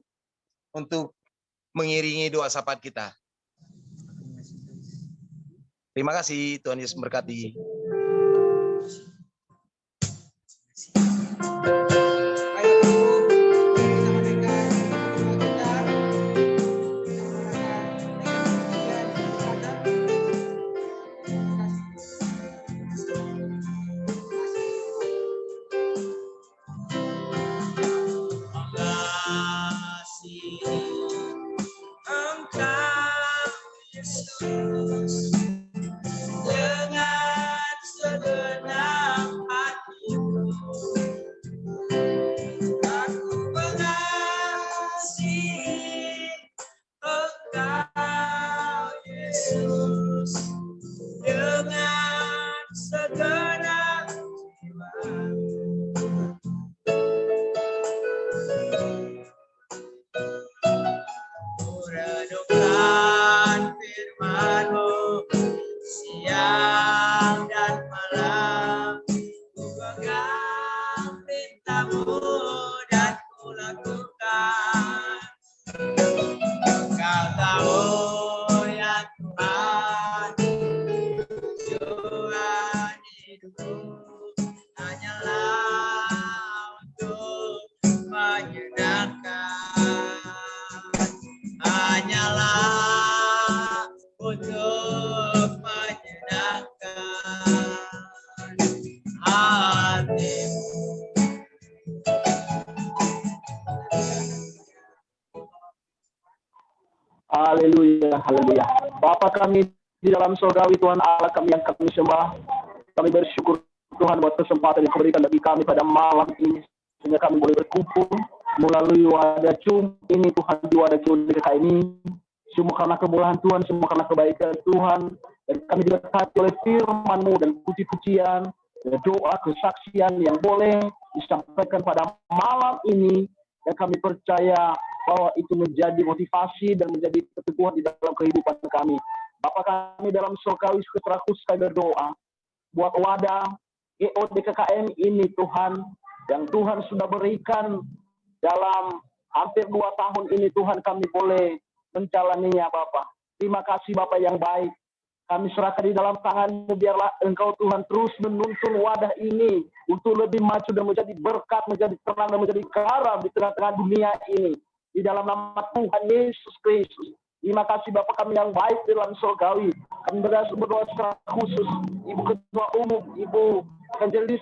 untuk mengiringi doa syafaat kita. Terima kasih, Tuhan Yesus memberkati.
Engkau Kurenungkan firman-Mu siang dan malam, ku pegang perintah-Mu dan ku lakukan. Kau tahu ya Tuhan, tujuan hidupku hanyalah untuk menyenangkan, hanyalah untuk menyenangkan hatimu.
Haleluya, haleluya. Bapa kami di dalam surgawi, Tuhan Allah kami yang kami sembah. Kami bersyukur Tuhan buat kesempatan yang diberikan bagi kami pada malam ini, sehingga kami boleh berkumpul melalui wadah Zoom ini Tuhan, di wadah QDKK ini. Semua karena kemurahan Tuhan, semua karena kebaikan Tuhan, dan kami diberkati oleh firman-Mu dan puji-pujian, dan doa kesaksian yang boleh disampaikan pada malam ini, dan kami percaya bahwa itu menjadi motivasi dan menjadi keteguhan di dalam kehidupan kami. Bapa kami dalam surgawi, sekali berdoa buat wadah GODKKM ini Tuhan, yang Tuhan sudah berikan dalam hampir 2 tahun ini Tuhan, kami boleh menjalaninya Bapa. Terima kasih Bapa yang baik. Kami serahkan di dalam tangan-Mu, biarlah Engkau Tuhan terus menuntun wadah ini untuk lebih maju dan menjadi berkat, menjadi terang dan menjadi garam di tengah-tengah dunia ini. Di dalam nama Tuhan Yesus Kristus. Terima kasih Bapa kami yang baik di dalam surgawi. Kami berdoa secara khusus Ibu Ketua Umum, Ibu Evangelis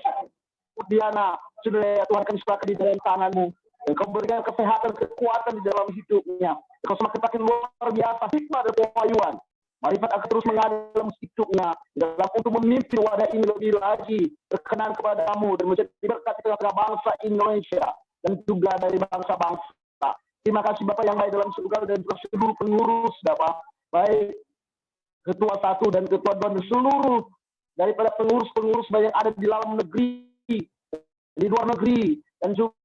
Diana, Saudara Tuhan, kami serahkan di dalam tangan-Mu. Engkau berikan kesehatan, kekuatan di dalam hidupnya. Engkau semakin luar biasa hikmah dan kemajuan. Marifat akan terus mengalir dalam hidupnya dalam untuk memimpin wadah ini lebih lagi berkenan kepada-Mu dan menjadi berkat di tengah-tengah bangsa Indonesia dan juga dari bangsa-bangsa. Terima kasih Bapak yang baik dalam surga dan seluruh pengurus Bapak, baik Ketua 1 dan Ketua 2 dan seluruh daripada pengurus-pengurus baik yang ada di dalam negeri, di luar negeri, dan juga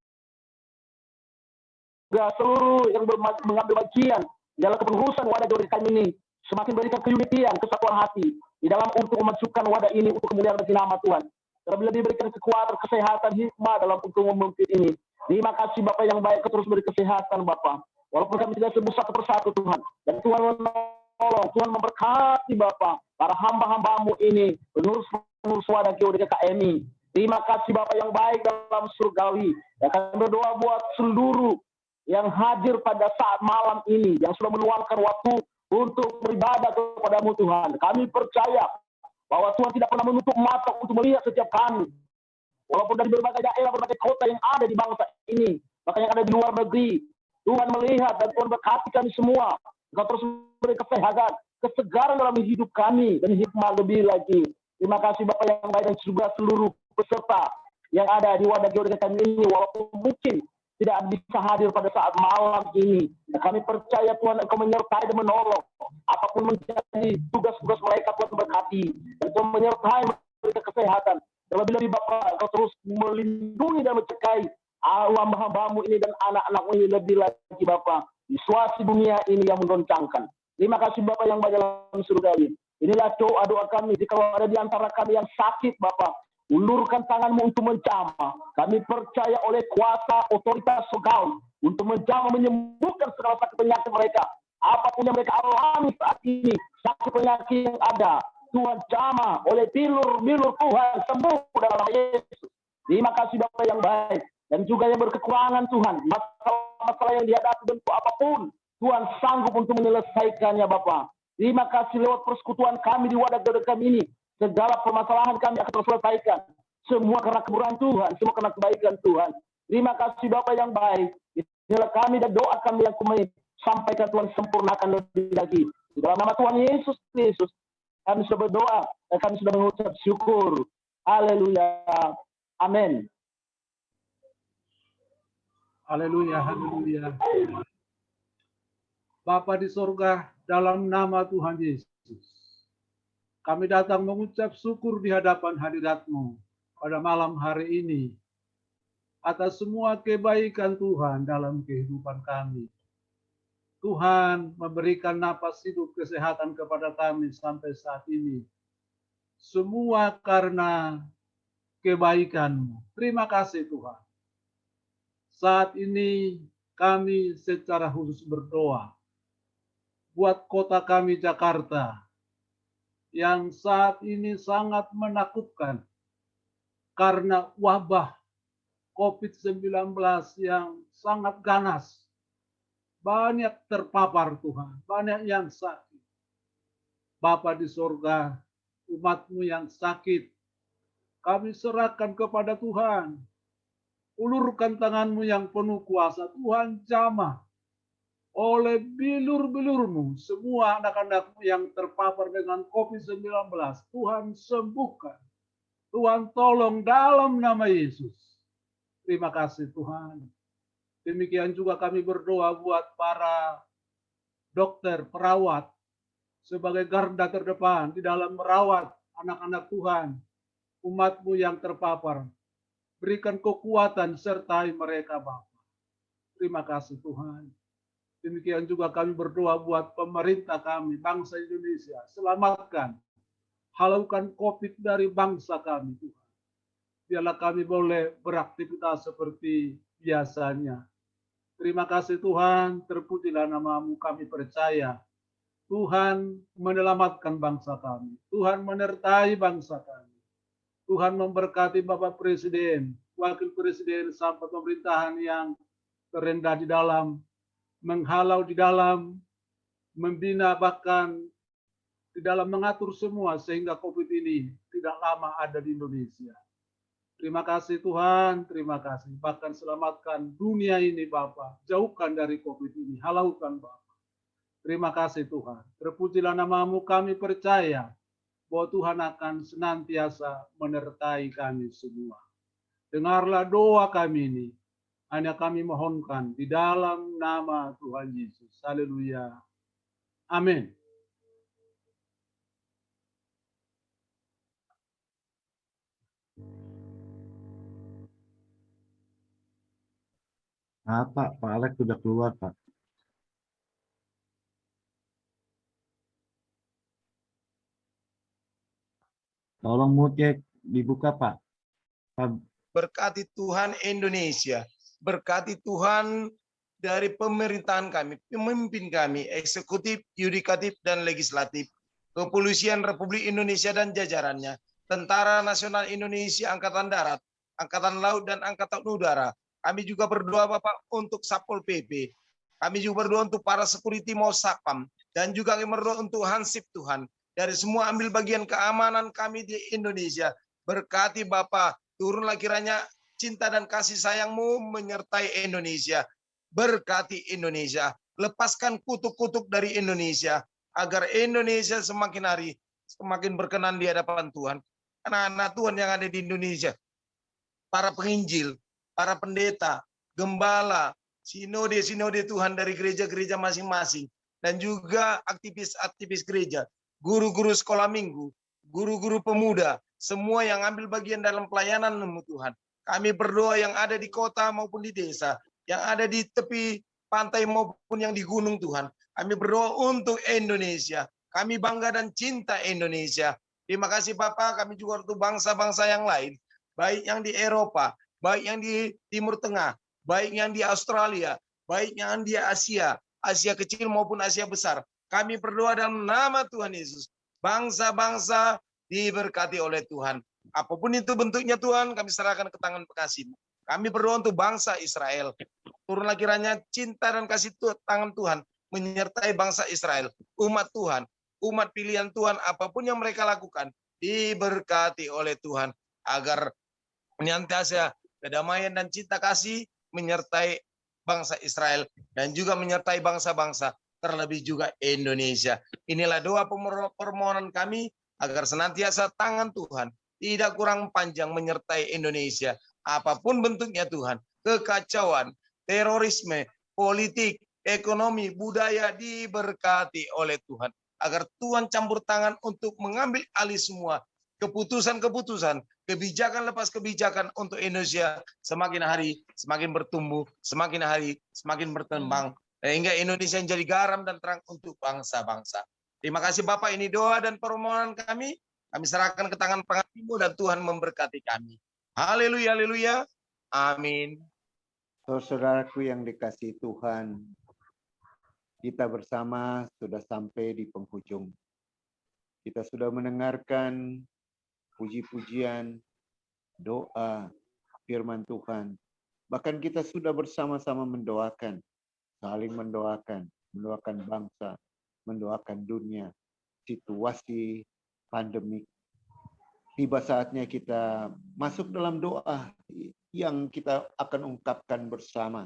seluruh yang mengambil bagian dalam kepengurusan wadah GODKKM ini, semakin berikan keunitian, kesatuan hati di dalam untuk memajukan wadah ini untuk kemuliaan bagi nama Tuhan. Terlebih diberikan kekuatan, kesehatan, hikmah dalam untuk memimpin ini. Terima kasih Bapak yang baik, terus beri kesehatan Bapak. Walaupun kami tidak sembuh satu persatu Tuhan. Dan Tuhan menolong, Tuhan memberkati Bapak, para hamba-hamba-Mu ini, pengurus wadah GODKKM ini. Terima kasih Bapak yang baik dalam surgawi. Dan kami berdoa buat seluruh yang hadir pada saat malam ini, yang sudah meluangkan waktu untuk beribadah kepada-Mu Tuhan. Kami percaya bahwa Tuhan tidak pernah menutup mata untuk melihat setiap kami. Walaupun dari berbagai daerah, berbagai kota yang ada di bangsa ini, bahkan yang ada di luar negeri, Tuhan melihat dan Tuhan berkati kami semua. Engkau terus beri kesehatan, kesegaran dalam hidup kami, dan hikmah lebih lagi. Terima kasih Bapak yang baik dan juga seluruh peserta yang ada di wadah GODKKM ini, walaupun mungkin tidak bisa hadir pada saat malam ini. Dan kami percaya Tuhan Engkau menyertai dan menolong. Apapun menjadi tugas-tugas mereka, Tuhan berkati. Dan Tuhan menyertai mereka kesehatan. Terlebih-lebih Bapak, Engkau terus melindungi dan mencekai hamba-hamba-Mu ini dan anak-anak-Mu ini lebih lagi Bapak. Di situasi dunia ini yang mengoncangkan. Terima kasih Bapak yang baik dalam surgawi. Inilah doa-doa kami. Jika ada di antara kami yang sakit Bapak, ulurkan tangan-Mu untuk menjamah. Kami percaya oleh kuasa otoritas surgawi untuk menjamah, menyembuhkan segala sakit penyakit mereka. Apapun yang mereka alami saat ini, sakit penyakit yang ada, Tuhan jamah oleh bilur-bilur Tuhan, sembuh dalam nama Yesus. Terima kasih Bapak yang baik. Dan juga yang berkekurangan Tuhan, masalah-masalah yang dihadapi bentuk apapun, Tuhan sanggup untuk menyelesaikannya Bapak. Terima kasih lewat persekutuan kami di wadah GODKKM ini, segala permasalahan kami akan terselesaikan. Semua karena kemurahan Tuhan, semua karena kebaikan Tuhan. Terima kasih Bapak yang baik. Inilah kami dan doa kami yang kami sampaikan, Tuhan sempurnakan lebih lagi. Di dalam nama Tuhan Yesus Kristus, kami sudah berdoa dan kami sudah mengucap syukur. Haleluya. Amin.
Haleluya, haleluya. Bapa di sorga, dalam nama Tuhan Yesus, kami datang mengucap syukur di hadapan hadirat-Mu. pada malam hari ini atas semua kebaikan Tuhan dalam kehidupan kami. Tuhan memberikan napas hidup kesehatan kepada kami sampai saat ini. Semua karena kebaikan-Mu. Terima kasih Tuhan. Saat ini kami secara khusus berdoa buat kota kami Jakarta yang saat ini sangat menakutkan karena wabah COVID-19 yang sangat ganas. Banyak terpapar Tuhan, banyak yang sakit. Bapa di sorga, umat-Mu yang sakit, kami serahkan kepada Tuhan. Ulurkan tangan-Mu yang penuh kuasa, Tuhan jamah oleh bilur-bilur-Mu, semua anak-anak-Mu yang terpapar dengan COVID-19, Tuhan sembuhkan. Tuhan tolong dalam nama Yesus. Terima kasih Tuhan. Demikian juga kami berdoa buat para dokter, perawat, sebagai garda terdepan di dalam merawat anak-anak Tuhan, umat-Mu yang terpapar. Berikan kekuatan sertai mereka Bapa. Terima kasih Tuhan. Demikian juga kami berdoa buat pemerintah kami, bangsa Indonesia. Selamatkan, halaukan COVID dari bangsa kami Tuhan. Biarlah kami boleh beraktivitas seperti biasanya. Terima kasih Tuhan, terpujilah nama-Mu, kami percaya. Tuhan menyelamatkan bangsa kami. Tuhan menyertai bangsa kami. Tuhan memberkati Bapak Presiden, Wakil Presiden, sampai pemerintahan yang terendah di dalam, menghalau di dalam, membina bahkan di dalam mengatur semua sehingga COVID ini tidak lama ada di Indonesia. Terima kasih Tuhan, terima kasih. Bahkan selamatkan dunia ini Bapa, jauhkan dari COVID ini, halaukan Bapa. Terima kasih Tuhan. Terpujilah nama-Mu, kami percaya bahwa Tuhan akan senantiasa menyertai kami semua. Dengarlah doa kami ini, hanya kami mohonkan di dalam nama Tuhan Yesus. Haleluya. Amin.
Pak Alex sudah keluar, Pak. Tolong mute dibuka, Pak.
Berkati Tuhan Indonesia. Berkati Tuhan dari pemerintahan kami, pemimpin kami, eksekutif, yudikatif, dan legislatif. Kepolisian Republik Indonesia dan jajarannya. Tentara Nasional Indonesia, Angkatan Darat, Angkatan Laut, dan Angkatan Udara. Kami juga berdoa Bapak untuk Satpol PP. Kami juga berdoa untuk para security mau Satpam. Dan juga kami berdoa untuk Hansip Tuhan. Dari semua ambil bagian keamanan kami di Indonesia. Berkati Bapak, turunlah kiranya cinta dan kasih sayang-Mu menyertai Indonesia. Berkati Indonesia. Lepaskan kutuk-kutuk dari Indonesia. Agar Indonesia semakin hari semakin berkenan di hadapan Tuhan. Anak-anak Tuhan yang ada di Indonesia. Para penginjil, para pendeta, gembala, sinode-sinode Tuhan dari gereja-gereja masing-masing, dan juga aktivis-aktivis gereja, guru-guru sekolah minggu, guru-guru pemuda, semua yang ambil bagian dalam pelayanan-Mu Tuhan. Kami berdoa yang ada di kota maupun di desa, yang ada di tepi pantai maupun yang di gunung Tuhan. Kami berdoa untuk Indonesia. Kami bangga dan cinta Indonesia. Terima kasih Bapak, kami juga untuk bangsa-bangsa yang lain, baik yang di Eropa, baik yang di Timur Tengah, baik yang di Australia, baik yang di Asia, Asia kecil maupun Asia besar. Kami berdoa dalam nama Tuhan Yesus. Bangsa-bangsa diberkati oleh Tuhan. Apapun itu bentuknya Tuhan, kami serahkan ke tangan kekasih-Mu. Kami berdoa untuk bangsa Israel. Turunlah kiranya cinta dan kasih tangan Tuhan menyertai bangsa Israel. Umat Tuhan, umat pilihan Tuhan, apapun yang mereka lakukan, diberkati oleh Tuhan. Agar senantiasa kedamaian dan cinta kasih menyertai bangsa Israel dan juga menyertai bangsa-bangsa, terlebih juga Indonesia. Inilah doa permohonan kami agar senantiasa tangan Tuhan tidak kurang panjang menyertai Indonesia. Apapun bentuknya Tuhan, kekacauan, terorisme, politik, ekonomi, budaya diberkati oleh Tuhan. Agar Tuhan campur tangan untuk mengambil alih semua keputusan-keputusan, kebijakan lepas kebijakan untuk Indonesia semakin hari semakin bertumbuh, semakin hari semakin berkembang, sehingga Indonesia menjadi garam dan terang untuk bangsa-bangsa. Terima kasih Bapak, ini doa dan permohonan kami serahkan ke tangan pengasih-Mu dan Tuhan memberkati kami. Haleluya, haleluya. Amin.
Saudaraku yang dikasihi Tuhan, kita bersama sudah sampai di penghujung. Kita sudah mendengarkan puji-pujian, doa, firman Tuhan. Bahkan kita sudah bersama-sama mendoakan, saling mendoakan bangsa, mendoakan dunia, situasi pandemik. Tiba saatnya kita masuk dalam doa yang kita akan ungkapkan bersama.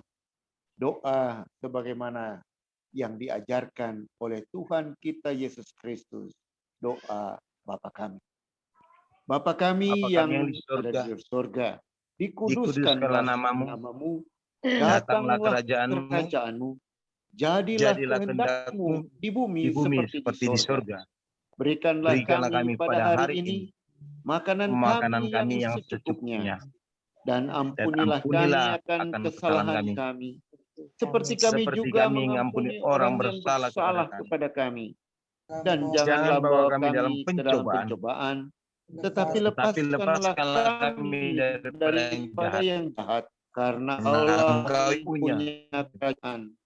Doa sebagaimana yang diajarkan oleh Tuhan kita Yesus Kristus. Doa Bapa kami. Bapa kami yang ada di surga, dikuduskanlah namamu, datanglah kerajaanmu, jadilah kehendak-Mu di bumi seperti di surga. Berikanlah kami pada hari ini makanan kami yang secukupnya, dan ampunilah kami akan kesalahan kami, seperti kami juga mengampuni orang yang bersalah kepada kami. Dan janganlah bawa kami dalam pencobaan, tetapi lepaskanlah kami daripada yang jahat, karena Allah punya kerajaan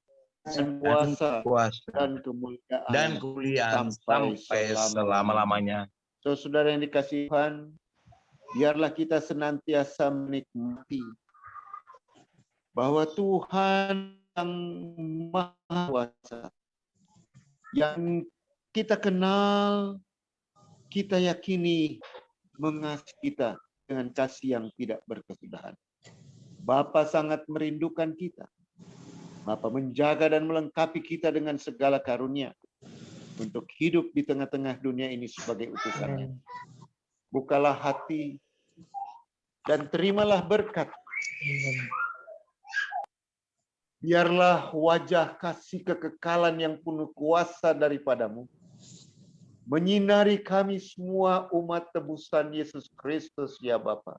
dan kuasa dan kemuliaan sampai selama-lamanya. Saudara yang dikasihi Tuhan, biarlah kita senantiasa menikmati bahwa Tuhan yang Maha Kuasa, yang kita kenal, kita yakini mengasihi kita dengan kasih yang tidak berkesudahan. Bapa sangat merindukan kita. Bapa menjaga dan melengkapi kita dengan segala karunia untuk hidup di tengah-tengah dunia ini sebagai utusannya. Bukalah hati dan terimalah berkat. Biarlah wajah kasih kekekalan yang penuh kuasa daripada-Mu menyinari kami semua umat tebusan Yesus Kristus, ya Bapa.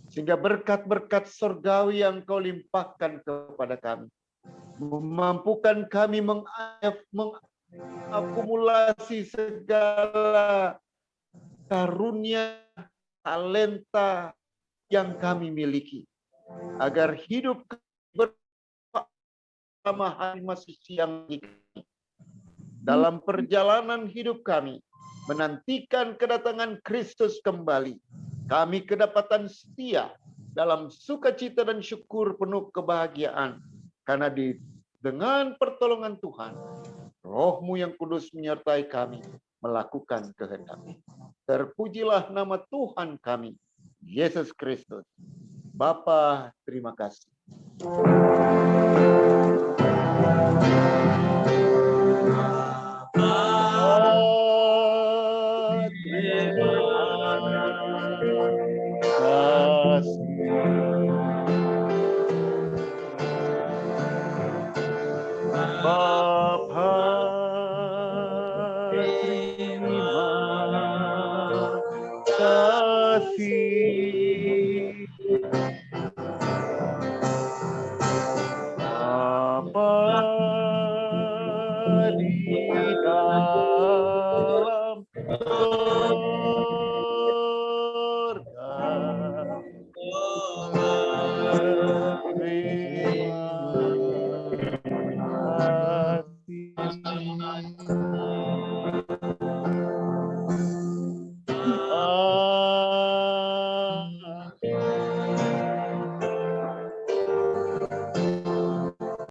Sehingga berkat-berkat surgawi yang Kau limpahkan kepada kami memampukan kami mengakumulasi segala karunia, talenta yang kami miliki, agar hidup bersama hari masih siang ini, dalam perjalanan hidup kami menantikan kedatangan Kristus kembali. Kami kedapatan setia dalam sukacita dan syukur penuh kebahagiaan, karena dengan pertolongan Tuhan, Roh-Mu yang kudus menyertai kami melakukan kehendak-Mu. Terpujilah nama Tuhan kami, Yesus Kristus. Bapa, terima kasih.